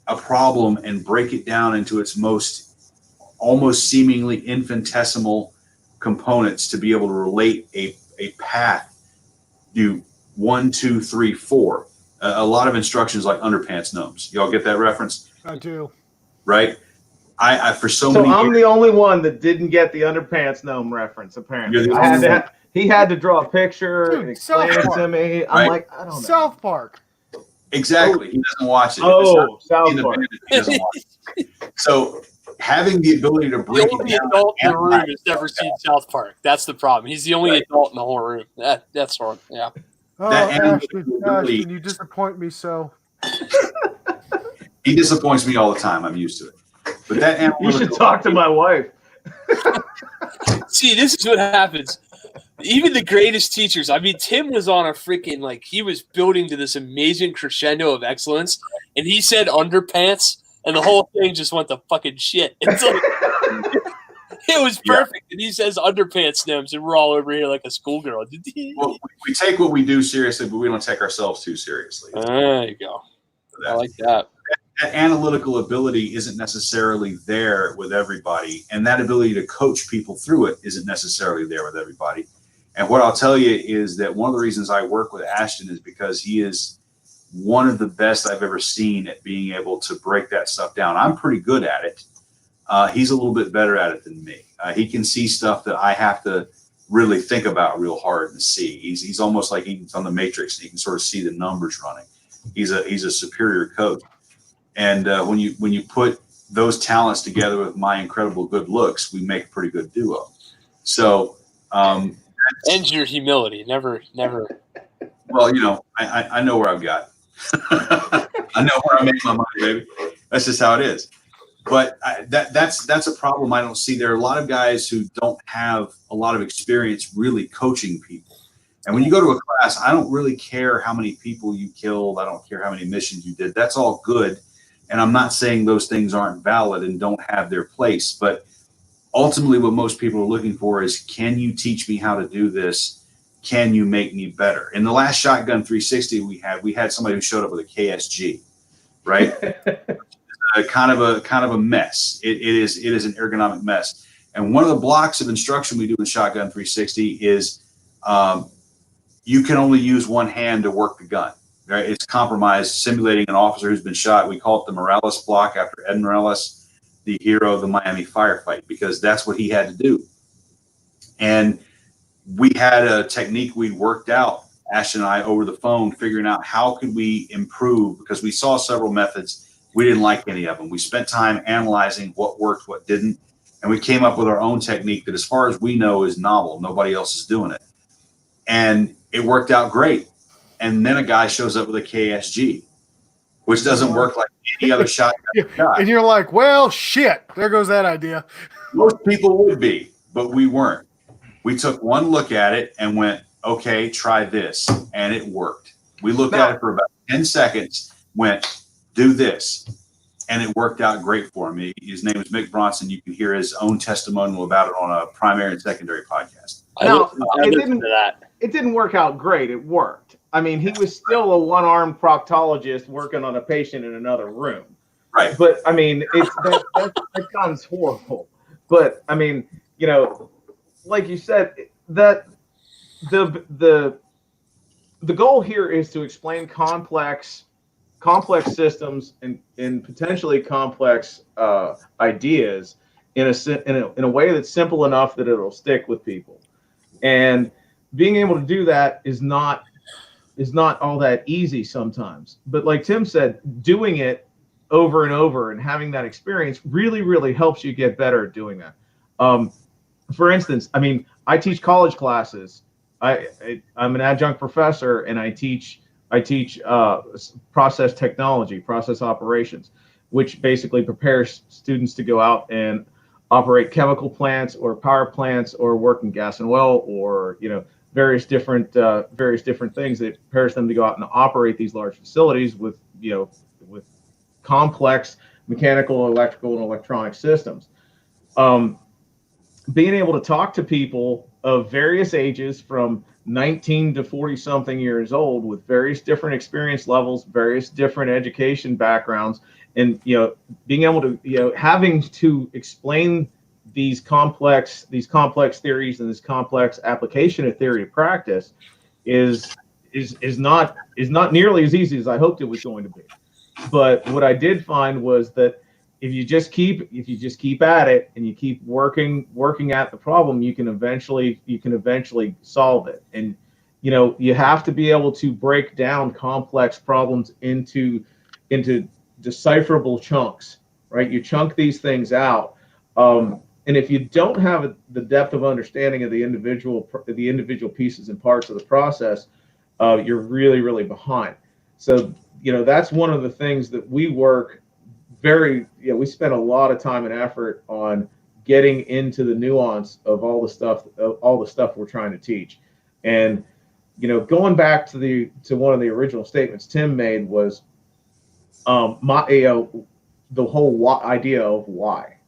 a problem and break it down into its most almost seemingly infinitesimal components to be able to relate a path. Do 1, 2, 3, 4. A lot of instructions like underpants gnomes. Y'all get that reference? I do. Right? I for so so many I'm years, the only one that didn't get the underpants gnome reference. Apparently, You're the only one. he had to draw a picture Dude, and explain it South to me. I'm Right. like, I don't know. South Park. Exactly. He doesn't watch it. Oh, South In the Park. band, he doesn't watch it. So having the ability to The break only it down. adult in the room and- has never seen South Park. That's the problem. He's the only Right. adult in the whole room. That's wrong. Yeah. Oh, That Ashton, you disappoint me so. He disappoints me all the time. I'm used to it. But that You should analytical- talk to my wife. See, this is what happens. Even the greatest teachers. I mean, Tim was on a freaking, like, he was building to this amazing crescendo of excellence, and he said underpants, and the whole thing just went to fucking shit. It's like, it was perfect, and he says underpants gnomes, and we're all over here like a schoolgirl. Well, we take what we do seriously, but we don't take ourselves too seriously. There you go. I like that. That analytical ability isn't necessarily there with everybody, and that ability to coach people through it isn't necessarily there with everybody. And what I'll tell you is that one of the reasons I work with Ashton is because he is one of the best I've ever seen at being able to break that stuff down. I'm pretty good at it. He's a little bit better at it than me. He can see stuff that I have to really think about real hard and see. He's almost like he's on the Matrix. He can sort of see the numbers running. He's a superior coach. And when you put those talents together with my incredible good looks, we make a pretty good duo. So And your humility. Never. Well, I know where I've got. I know where I make my money, baby. That's just how it is. But that's a problem I don't see. There are a lot of guys who don't have a lot of experience really coaching people. And when you go to a class, I don't really care how many people you killed. I don't care how many missions you did. That's all good. And I'm not saying those things aren't valid and don't have their place. But ultimately, what most people are looking for is, can you teach me how to do this? Can you make me better? In the last Shotgun 360 we had somebody who showed up with a KSG, right? kind of a mess. It is an ergonomic mess. And one of the blocks of instruction we do in Shotgun 360 is you can only use one hand to work the gun. Right? It's compromised, simulating an officer who's been shot. We call it the Morales block after Ed Morales, the hero of the Miami firefight, because that's what he had to do. And we had a technique we'd worked out, Ashton and I, over the phone, figuring out how could we improve, because we saw several methods. We didn't like any of them. We spent time analyzing what worked, what didn't, and we came up with our own technique that, as far as we know, is novel. Nobody else is doing it. And it worked out great. And then a guy shows up with a KSG, which doesn't work like any other shot. And you're like, well, shit, there goes that idea. Most people would be, but we weren't. We took one look at it and went, okay, try this. And it worked. We looked at it for about 10 seconds, went, do this. And it worked out great for him. His name is Mick Bronson. You can hear his own testimonial about it on a primary and secondary podcast. Now, it didn't work out great. It worked. I mean, he was still a one-armed proctologist working on a patient in another room. Right. But I mean, that sounds horrible. But I mean, like you said, that the goal here is to explain complex systems and potentially complex ideas in a way that's simple enough that it'll stick with people. And being able to do that is not all that easy sometimes. But like Tim said, doing it over and over and having that experience really, really helps you get better at doing that. For instance, I mean, I teach college classes. I'm an adjunct professor, and I teach process technology, process operations, which basically prepares students to go out and operate chemical plants or power plants or work in gas and oil, or various different things that prepares them to go out and operate these large facilities with complex mechanical, electrical, and electronic systems. Being able to talk to people of various ages, from 19 to 40 something years old, with various different experience levels, various different education backgrounds, and being able to having to explain these complex theories and this complex application of theory to practice is not nearly as easy as I hoped it was going to be. But what I did find was that if you just keep at it and you keep working at the problem, you can eventually solve it. And you have to be able to break down complex problems into decipherable chunks, right? You chunk these things out, and if you don't have the depth of understanding of the individual pieces and parts of the process, you're really, really behind. So that's one of the things that we work we spend a lot of time and effort on getting into the nuance of all the stuff we're trying to teach. And going back to one of the original statements Tim made was the whole idea of why.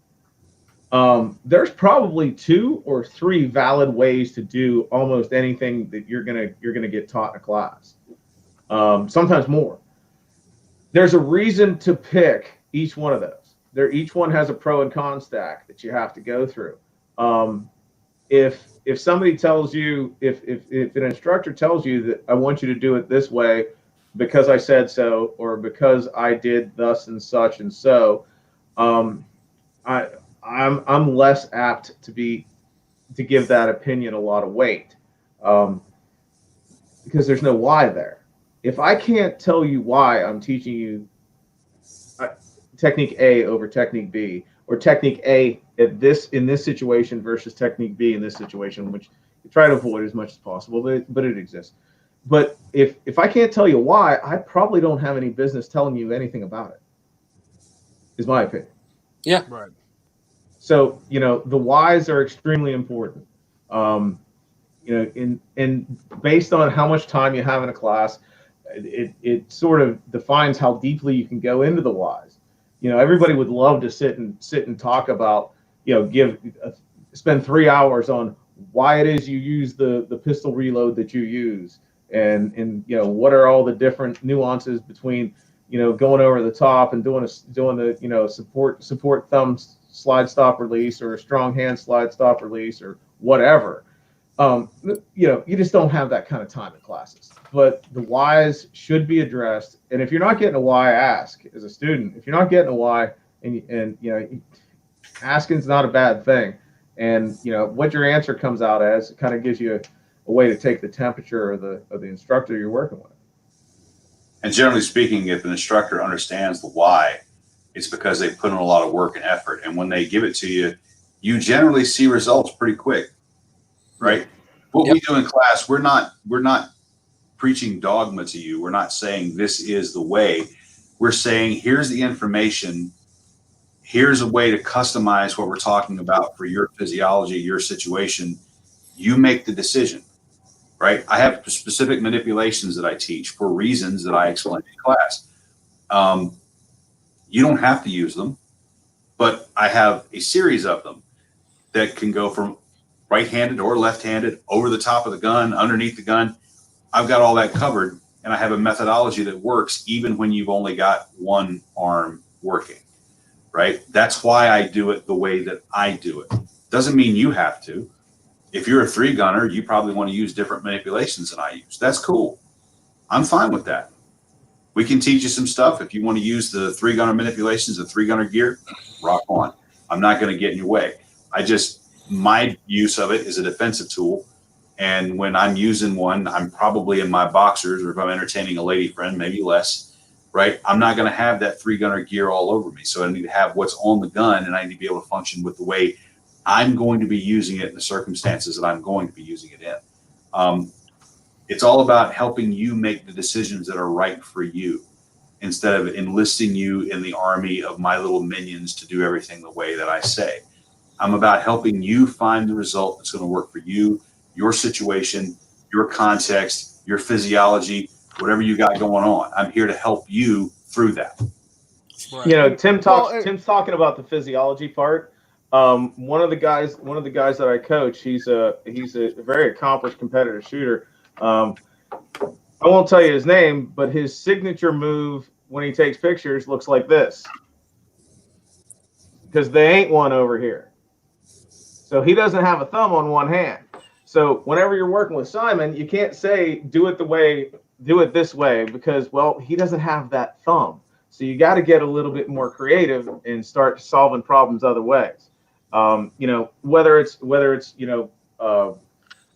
There's probably 2 or 3 valid ways to do almost anything that you're gonna get taught in a class. Sometimes more. There's a reason to pick each one of those. Each one has a pro and con stack that you have to go through. If somebody tells you, if an instructor tells you that I want you to do it this way because I said so, or because I did thus and such and so, I'm less apt to give that opinion a lot of weight, because there's no why there. If I can't tell you why I'm teaching you technique A over technique B, or technique A in this situation versus technique B in this situation, which try to avoid as much as possible, but it exists. But if I can't tell you why, I probably don't have any business telling you anything about it, is my opinion. Yeah. Right. So, the whys are extremely important. And based on how much time you have in a class, it sort of defines how deeply you can go into the whys. Everybody would love to sit and talk about, spend 3 hours on why it is you use the pistol reload that you use, and what are all the different nuances between going over the top and doing the support thumb slide stop release, or a strong hand slide stop release, or whatever. You just don't have that kind of time in classes. But the whys should be addressed. And if you're not getting a why, ask as a student. If you're not getting a why, and asking's not a bad thing. And what your answer comes out as, it kind of gives you a way to take the temperature of the instructor you're working with. And generally speaking, if an instructor understands the why, it's because they put in a lot of work and effort. And when they give it to you, you generally see results pretty quick, right? What we do in class, we're not preaching dogma to you. We're not saying this is the way. We're saying, here's the information. Here's a way to customize what we're talking about for your physiology, your situation. You make the decision, right? I have specific manipulations that I teach for reasons that I explain in class. You don't have to use them, but I have a series of them that can go from right-handed or left-handed, over the top of the gun, underneath the gun. I've got all that covered, and I have a methodology that works even when you've only got one arm working, right? That's why I do it the way that I do it. Doesn't mean you have to. If you're a 3-gunner, you probably want to use different manipulations than I use. That's cool. I'm fine with that. We can teach you some stuff. If you want to use the 3-gunner manipulations, the 3-gunner gear, rock on. I'm not going to get in your way. My use of it is a defensive tool. And when I'm using one, I'm probably in my boxers, or if I'm entertaining a lady friend, maybe less, right? I'm not going to have that 3-gunner gear all over me. So I need to have what's on the gun, and I need to be able to function with the way I'm going to be using it in the circumstances that I'm going to be using it in. It's all about helping you make the decisions that are right for you, instead of enlisting you in the army of my little minions to do everything the way that I say. I'm about helping you find the result that's going to work for you, your situation, your context, your physiology, whatever you got going on. I'm here to help you through that. Right. Tim's talking about the physiology part. One of the guys that I coach, he's a very accomplished competitive shooter. I won't tell you his name, but his signature move when he takes pictures looks like this, because they ain't one over here. So he doesn't have a thumb on one hand. So whenever you're working with Simon, you can't say do it this way, because, well, he doesn't have that thumb. So you got to get a little bit more creative and start solving problems other ways. Whether it's a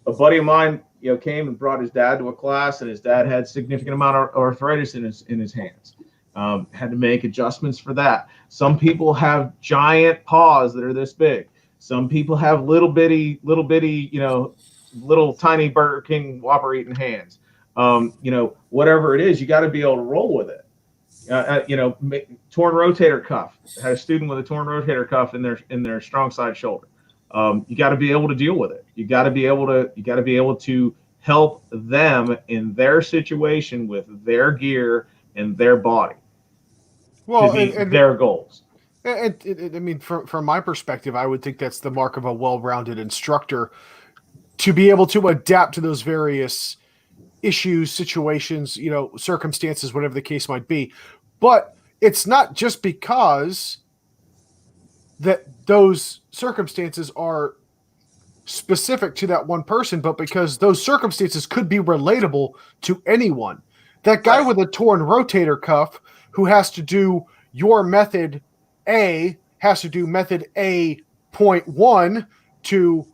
buddy of mine, came and brought his dad to a class, and his dad had significant amount of arthritis in his hands. Had to make adjustments for that. Some people have giant paws that are this big. Some people have little bitty, little tiny Burger King Whopper eating hands. Whatever it is, you got to be able to roll with it. Torn rotator cuff. I had a student with a torn rotator cuff in their strong side shoulder. You got to be able to deal with it. You got to be able to help them in their situation with their gear and their body. Well, to meet their goals. I mean, from my perspective, I would think that's the mark of a well-rounded instructor, to be able to adapt to those various issues, situations, circumstances, whatever the case might be. But it's not just because that those circumstances are specific to that one person, but because those circumstances could be relatable to anyone. That guy with a torn rotator cuff who has to do your method A has to do method A.1 to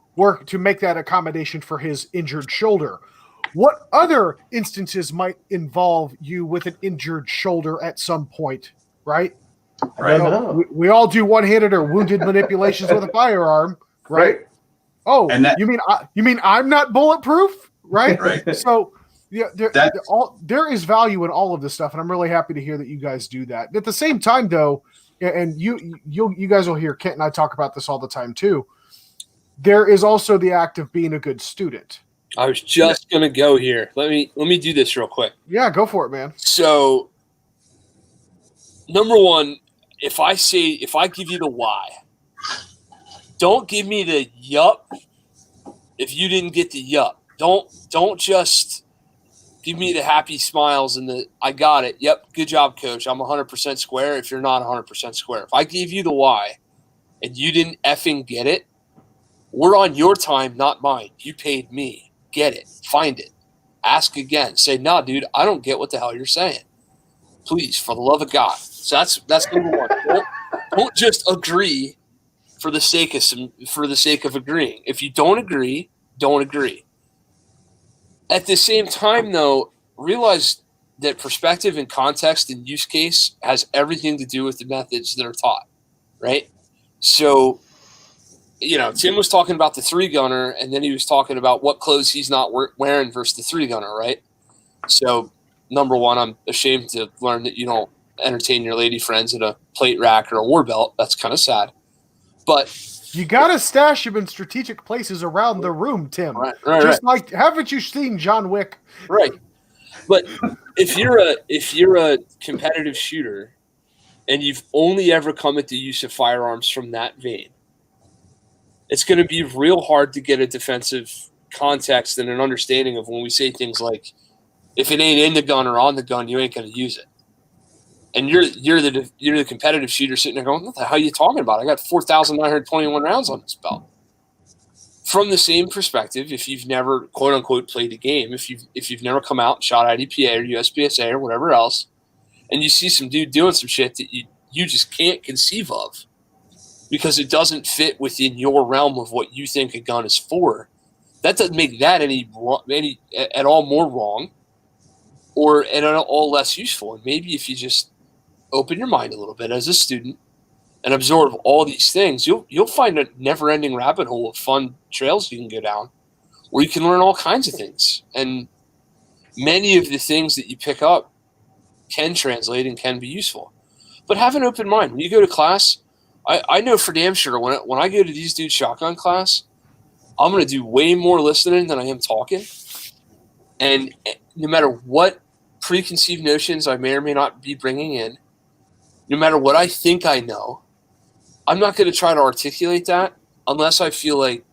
make that accommodation for his injured shoulder. What other instances might involve you with an injured shoulder at some point, right? Right. We all do one-handed or wounded manipulations with a firearm, right? Oh, And that- you mean I'm not bulletproof, right? Right. So yeah, there is value in all of this stuff, and I'm really happy to hear that you guys do that. At the same time, though, and you guys will hear Kent and I talk about this all the time too. There is also the act of being a good student. I was just gonna go here. Let me do this real quick. Yeah, go for it, man. So, number one, if I give you the why, don't give me the yup if you didn't get the yup. Don't just give me the happy smiles and the I got it. Yep, good job, coach. I'm 100% square if you're not 100% square. If I gave you the why and you didn't effing get it, we're on your time, not mine. You paid me. Get it. Find it. Ask again. Say, nah, dude, I don't get what the hell you're saying. Please, for the love of God. So that's number one. Don't just agree for the sake of agreeing. If you don't agree, don't agree. At the same time, though, realize that perspective and context and use case has everything to do with the methods that are taught, right? So, Tim was talking about the 3-gunner, and then he was talking about what clothes he's not wearing versus the 3-gunner, right? So, number one, I'm ashamed to learn that you don't entertain your lady friends in a plate rack or a war belt. That's kind of sad. But you gotta stash them in strategic places around the room, Tim. Right. Like, haven't you seen John Wick? Right. But if you're a competitive shooter and you've only ever come at the use of firearms from that vein, it's going to be real hard to get a defensive context and an understanding of when we say things like, if it ain't in the gun or on the gun, you ain't going to use it. And you're the competitive shooter sitting there going, what the hell are you talking about? I got 4,921 rounds on this belt. From the same perspective, if you've never, quote unquote, played a game, if you've never come out and shot IDPA or USPSA or whatever else, and you see some dude doing some shit that you just can't conceive of because it doesn't fit within your realm of what you think a gun is for, that doesn't make that any at all more wrong or at all less useful. And maybe if you just open your mind a little bit as a student and absorb all these things, you'll find a never-ending rabbit hole of fun trails you can go down where you can learn all kinds of things. And many of the things that you pick up can translate and can be useful. But have an open mind. When you go to class, I know for damn sure when I go to these dudes' shotgun class, I'm going to do way more listening than I am talking. And no matter what preconceived notions I may or may not be bringing in, no matter what I think I know, I'm not going to try to articulate that unless I feel like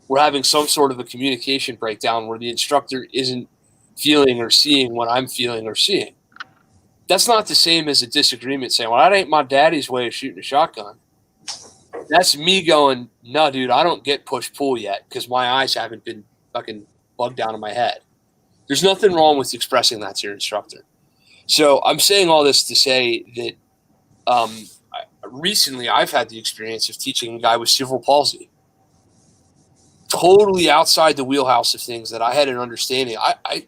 we're having some sort of a communication breakdown where the instructor isn't feeling or seeing what I'm feeling or seeing. That's not the same as a disagreement saying, well, that ain't my daddy's way of shooting a shotgun. That's me going, no, dude, I don't get push-pull yet because my eyes haven't been fucking bugged down in my head. There's nothing wrong with expressing that to your instructor. So I'm saying all this to say that recently I've had the experience of teaching a guy with cerebral palsy. Totally outside the wheelhouse of things that I had an understanding. I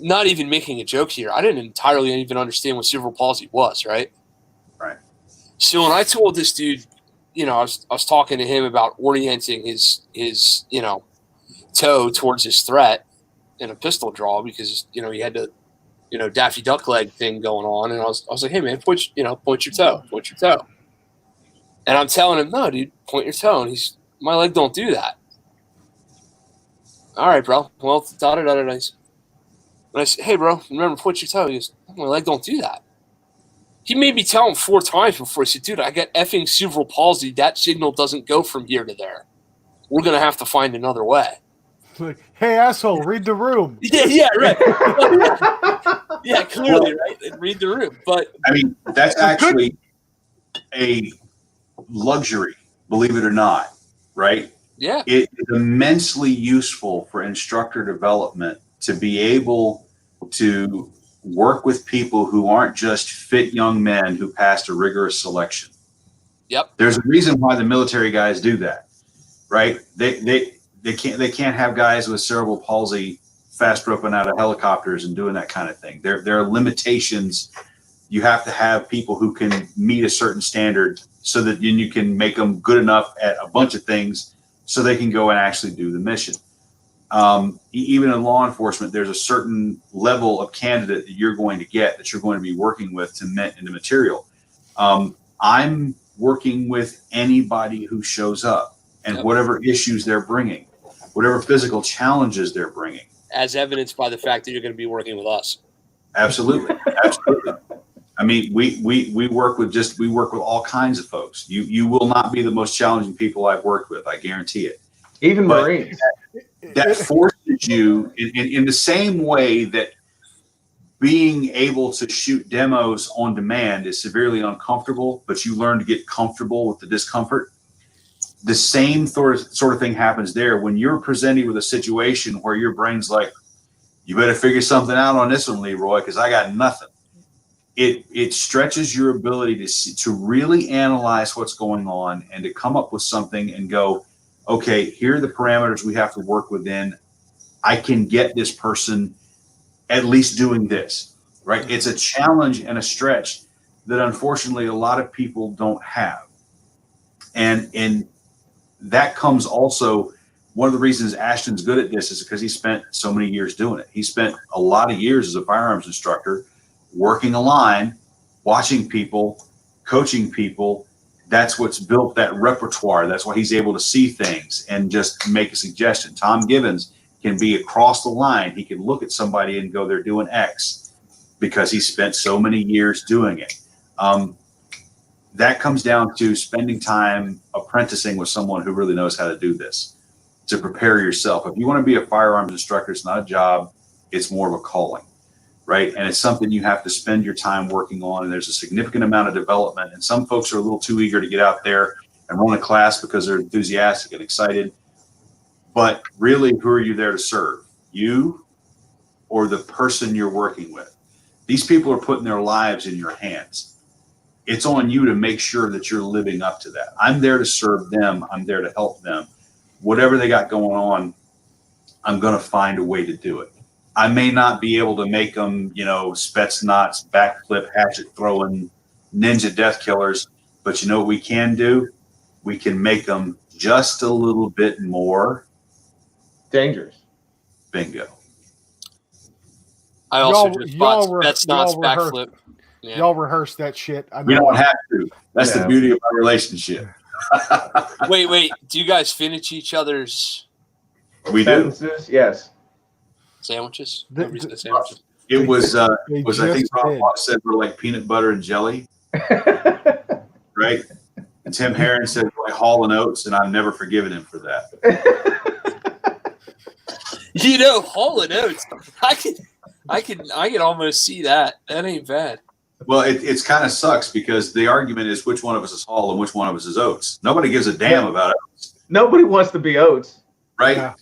not even making a joke here. I didn't entirely even understand what cerebral palsy was, right? Right. So when I told this dude, I was talking to him about orienting his toe towards his threat in a pistol draw because he had the Daffy Duck leg thing going on, and I was like, hey man, point your toe. And I'm telling him, no, dude, point your toe, and my leg don't do that. All right, bro. Well, And I said, hey, bro, remember, point your toe. He goes, my leg don't do that. He made me tell him 4 times before he said, dude, I got effing cerebral palsy. That signal doesn't go from here to there. We're going to have to find another way. Like, hey, asshole, read the room. Yeah, right. Yeah, clearly, right? Read the room. But I mean, that's actually a luxury, believe it or not, right? yeah, It is immensely useful for instructor development to be able to work with people who aren't just fit young men who passed a rigorous selection. yep. There's a reason why the military guys do that, right? They can't have guys with cerebral palsy fast roping out of helicopters and doing that kind of thing. There are limitations. You have to have people who can meet a certain standard so that then you can make them good enough at a bunch of things so they can go and actually do the mission. Even in law enforcement, there's a certain level of candidate that you're going to get, that you're going to be working with to mint into material. I'm working with anybody who shows up, and whatever issues they're bringing, whatever physical challenges they're bringing. As evidenced by the fact that you're going to be working with us. Absolutely. Absolutely. I mean, we work with all kinds of folks. You will not be the most challenging people I've worked with. I guarantee it. Even Marines. That forces you in the same way that being able to shoot demos on demand is severely uncomfortable, but you learn to get comfortable with the discomfort. The same sort of thing happens there when you're presented with a situation where your brain's like, you better figure something out on this one, Leroy, because I got nothing. It stretches your ability to really analyze what's going on and to come up with something and go, okay, here are the parameters we have to work within. I can get this person at least doing this, right? It's a challenge and a stretch that unfortunately a lot of people don't have. And that comes also, one of the reasons Ashton's good at this is because he spent so many years doing it. He spent a lot of years as a firearms instructor, working a line, watching people, coaching people. That's what's built that repertoire. That's why he's able to see things and just make a suggestion. Tom Givens can be across the line. He can look at somebody and go, they're doing X, because he spent so many years doing it. That comes down to spending time apprenticing with someone who really knows how to do this, to prepare yourself. If you want to be a firearms instructor, it's not a job, it's more of a calling, right? And it's something you have to spend your time working on. And there's a significant amount of development. And some folks are a little too eager to get out there and run a class because they're enthusiastic and excited. But really, who are you there to serve? You or the person you're working with? These people are putting their lives in your hands. It's on you to make sure that you're living up to that. I'm there to serve them. I'm there to help them. Whatever they got going on, I'm going to find a way to do it. I may not be able to make them, Spetsnaz, backflip, hatchet throwing, ninja death killers, but you know what we can do? We can make them just a little bit more dangerous. I Bingo. also just bought Spetsnaz backflip. Yeah. Y'all rehearse that shit. We don't have to. That's the beauty of our relationship. Wait. Do you guys finish each other's sentences? Yes. Sandwiches? Sandwiches. It was I think Rob said we're like peanut butter and jelly. Right? And Tim Herron said we're like Hall and Oates, and I've never forgiven him for that. Hall and Oates. I can almost see that. That ain't bad. Well, it's kind of sucks because the argument is which one of us is Hall and which one of us is Oates. Nobody gives a damn about Oates. Nobody wants to be Oates. Right? Yeah.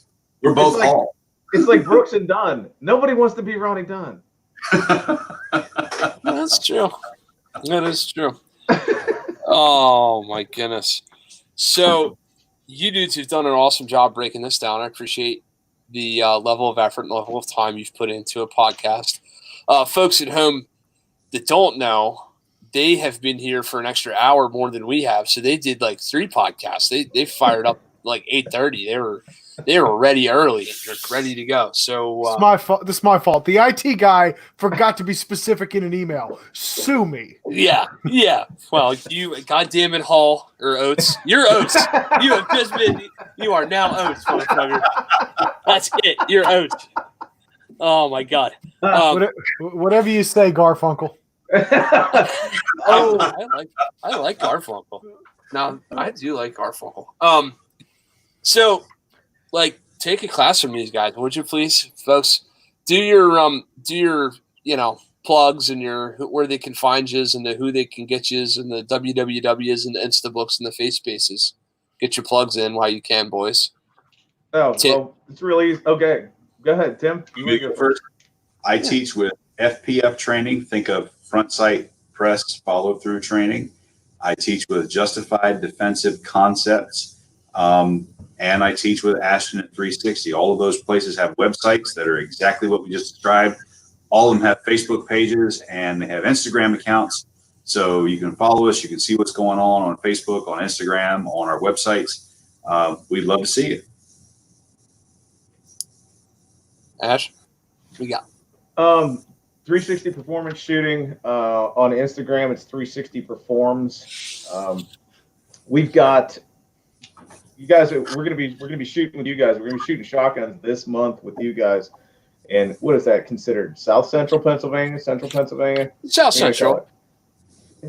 We're both Hall. It's like Brooks and Dunn. Nobody wants to be Ronnie Dunn. That's true. That is true. Oh, my goodness. So you dudes have done an awesome job breaking this down. I appreciate the level of effort and level of time you've put into a podcast. Folks at home that don't know, they have been here for an extra hour more than we have. So they did like 3 podcasts. They fired up like 8:30. They were ready early. They're ready to go. So it's my fault. This is my fault. The IT guy forgot to be specific in an email. Sue me. Yeah. Well, you goddamn it, Hall or Oates. You're Oates. You have just been. You are now Oates, motherfucker. That's it. You're Oates. Oh my God. Whatever you say, Garfunkel. I like Garfunkel. Now I do like Garfunkel. So, take a class from these guys, would you please, folks? Do your plugs and where they can find you and who they can get you and the wwws and the Instabooks and the FaceSpaces. Get your plugs in while you can, boys. Oh, well, it's really okay. Go ahead, Tim. You go first. I teach with FPF training. Think of front sight press follow through training. I teach with justified defensive concepts. And I teach with Ashton at 360. All of those places have websites that are exactly what we just described. All of them have Facebook pages and they have Instagram accounts. So you can follow us. You can see what's going on Facebook, on Instagram, on our websites. we'd love to see you. Ash, we got 360 Performance Shooting on Instagram. It's 360 Performs. We've got you guys. We're gonna be shooting with you guys. We're gonna be shooting shotguns this month with you guys. And what is that considered? South Central Pennsylvania, Central Pennsylvania, South Central,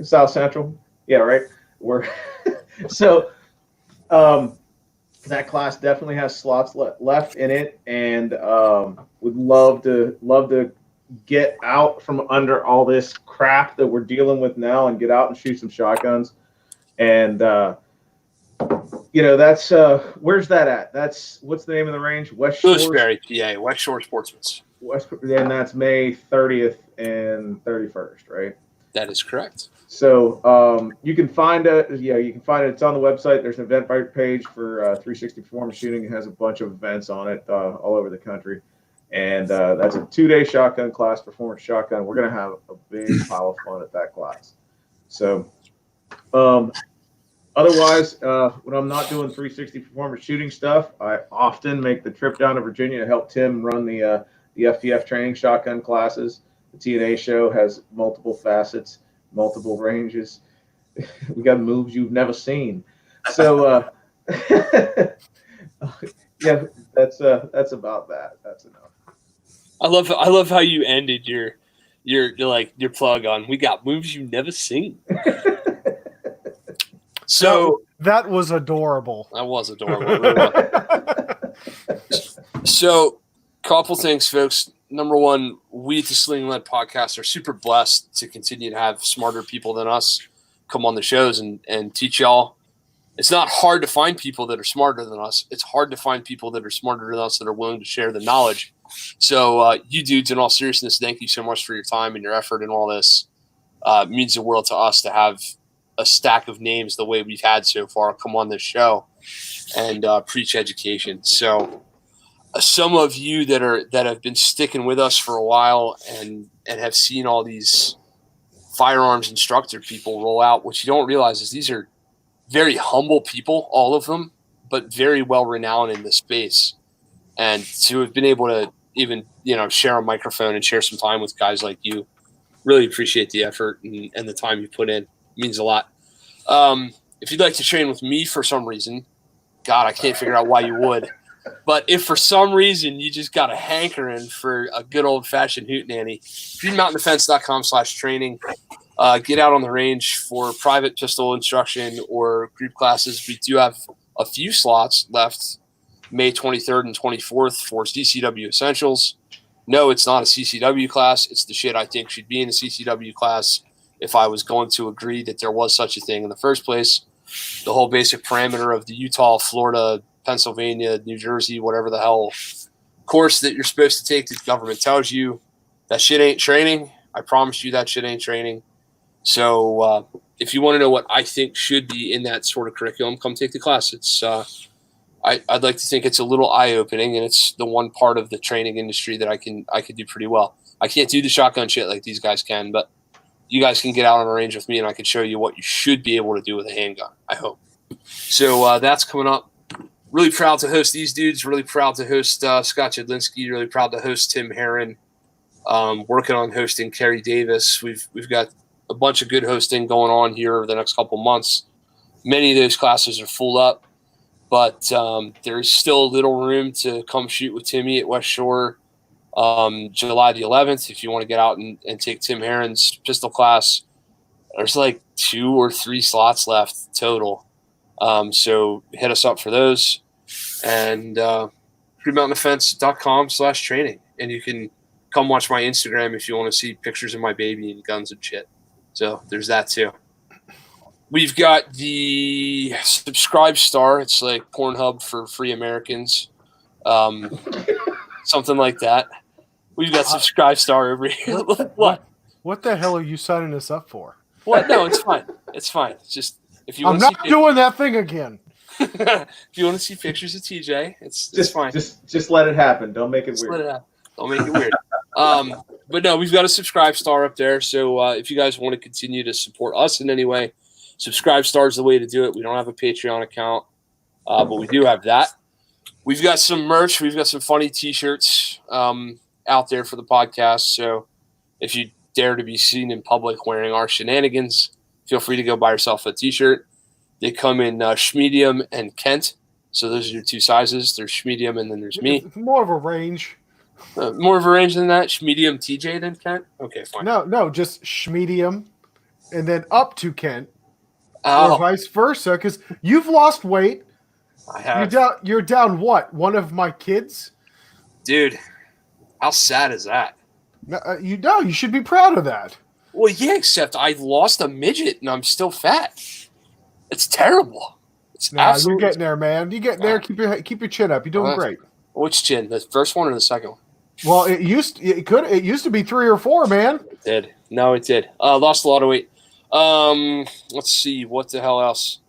South Central. Yeah, right. We're so. That class definitely has slots left in it, and would love to get out from under all this crap that we're dealing with now and get out and shoot some shotguns. And that's where's that at? That's what's the name of the range? West Shores, Lewisberry, PA, West Shore Sportsman's. And that's May 30th and 31st, right? That is correct. So you can find it. Yeah, you can find it. It's on the website. There's an event page for 360 Performance Shooting. It has a bunch of events on it all over the country. And that's a 2-day shotgun class, performance shotgun. We're going to have a big pile of fun at that class. So otherwise, when I'm not doing 360 Performance Shooting stuff, I often make the trip down to Virginia to help Tim run the FTF training shotgun classes. The TNA show has multiple facets, multiple ranges. We got moves you've never seen. So yeah, that's about that. That's enough. I love how you ended your plug on. We got moves you've never seen. So that was adorable. That was adorable. It really was. So, couple things, folks. Number one, we at the Sling'N podcast are super blessed to continue to have smarter people than us come on the shows and teach y'all. It's not hard to find people that are smarter than us. It's hard to find people that are smarter than us that are willing to share the knowledge. So you dudes, in all seriousness, thank you so much for your time and your effort and all this. It means the world to us to have a stack of names the way we've had so far come on this show and preach education. So some of you that have been sticking with us for a while and have seen all these firearms instructor people roll out, what you don't realize is these are very humble people, all of them, but very well renowned in this space. And to have been able to even, share a microphone and share some time with guys like you, really appreciate the effort and the time you put in. It means a lot. If you'd like to train with me for some reason, God, I can't figure out why you would. But if for some reason you just got a hankering for a good old-fashioned hootenanny, greenmountaindefense.com/training. Get out on the range for private pistol instruction or group classes. We do have a few slots left, May 23rd and 24th for CCW Essentials. No, it's not a CCW class. It's the shit I think should be in a CCW class if I was going to agree that there was such a thing in the first place. The whole basic parameter of the Utah, Florida, Pennsylvania, New Jersey, whatever the hell course that you're supposed to take, the government tells you that shit ain't training. I promise you that shit ain't training. So if you want to know what I think should be in that sort of curriculum, come take the class. It's I'd like to think it's a little eye-opening, and it's the one part of the training industry that I can do pretty well. I can't do the shotgun shit like these guys can, but you guys can get out on a range with me, and I can show you what you should be able to do with a handgun, I hope. So that's coming up. Really proud to host these dudes. Really proud to host Scott Jedlinski. Really proud to host Tim Herron. Working on hosting Kerry Davis. We've got a bunch of good hosting going on here over the next couple months. Many of those classes are full up, but there's still a little room to come shoot with Timmy at West Shore July the 11th. If you want to get out and take Tim Herron's pistol class, there's like 2 or 3 slots left total. So hit us up for those. And greenmountaindefense.com/training. And you can come watch my Instagram if you want to see pictures of my baby and guns and shit. So there's that too. We've got the Subscribe Star. It's like Pornhub for free Americans. Something like that. We've got Subscribe Star over here. What the hell are you signing us up for? What? No, it's fine. It's fine. It's just if you want I'm not doing that thing again. If you want to see pictures of TJ, it's fine. Just let it happen. Don't make it weird. Let it happen. Don't make it weird. But no, we've got a Subscribe Star up there. So if you guys want to continue to support us in any way, Subscribe Star is the way to do it. We don't have a Patreon account. But we do have that. We've got some merch. We've got some funny T-shirts out there for the podcast. So if you dare to be seen in public wearing our shenanigans, feel free to go buy yourself a T-shirt. They come in Schmedium and Kent. So those are your two sizes. There's Schmedium and then there's me. It's more of a range. More of a range than that? Schmedium TJ than Kent? Okay, fine. No, just Schmedium and then up to Kent. Oh. Or vice versa, because you've lost weight. I have. You're down what? One of my kids? Dude, how sad is that? You should be proud of that. Well, yeah, except I lost a midget and I'm still fat. It's terrible. It's absolutely. You're getting there, man. You getting there. Keep your chin up. You're doing great. Which chin? The first one or the second one? Well, it used to be 3 or 4, man. It did. No, it did. Lost a lot of weight. Let's see. What the hell else?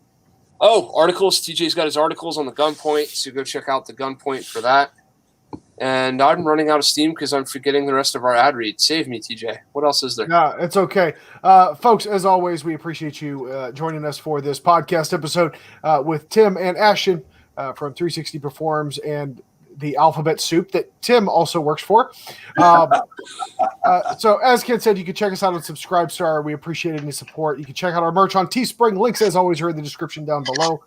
Oh, articles. TJ's got his articles on the Gunpoint, so go check out the Gunpoint for that. And I'm running out of steam because I'm forgetting the rest of our ad read. Save me, TJ. What else is there? No, it's okay. Folks, as always, we appreciate you joining us for this podcast episode with Tim and Ashton from 360 Performs and the Alphabet Soup that Tim also works for. So as Ken said, you can check us out on Subscribestar. We appreciate any support. You can check out our merch on Teespring. Links, as always, are in the description down below.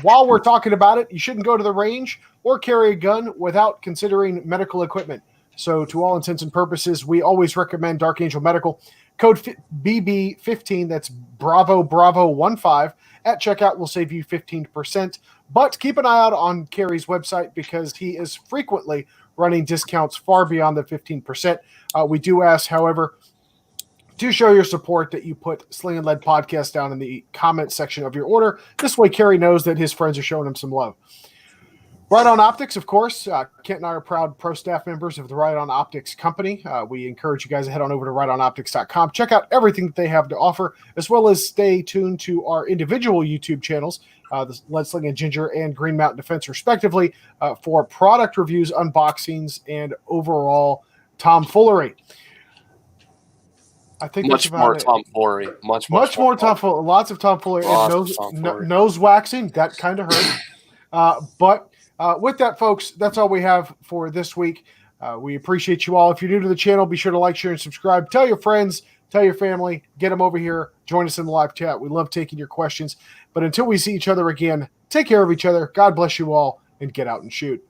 While we're talking about it, you shouldn't go to the range or carry a gun without considering medical equipment. So to all intents and purposes, we always recommend Dark Angel Medical. Code BB15, that's Bravo 15, at checkout will save you 15%. But keep an eye out on Kerry's website because he is frequently running discounts far beyond the 15%. We do ask, however, to show your support that you put Sling'N Lead Podcast down in the comment section of your order. This way, Kerry knows that his friends are showing him some love. Right On Optics, of course. Kent and I are proud pro staff members of the Right On Optics company. We encourage you guys to head on over to rightonoptics.com. Check out everything that they have to offer, as well as stay tuned to our individual YouTube channels, the Lead Sling and Ginger and Green Mountain Defense, respectively, for product reviews, unboxings, and overall tomfoolery. I think much more tomfoolery. Much more tomfoolery. Lots of tomfoolery. And nose waxing. That kind of hurt. But with that, folks, that's all we have for this week. We appreciate you all. If you're new to the channel, be sure to like, share, and subscribe. Tell your friends, tell your family, get them over here. Join us in the live chat. We love taking your questions. But until we see each other again, take care of each other. God bless you all, and get out and shoot.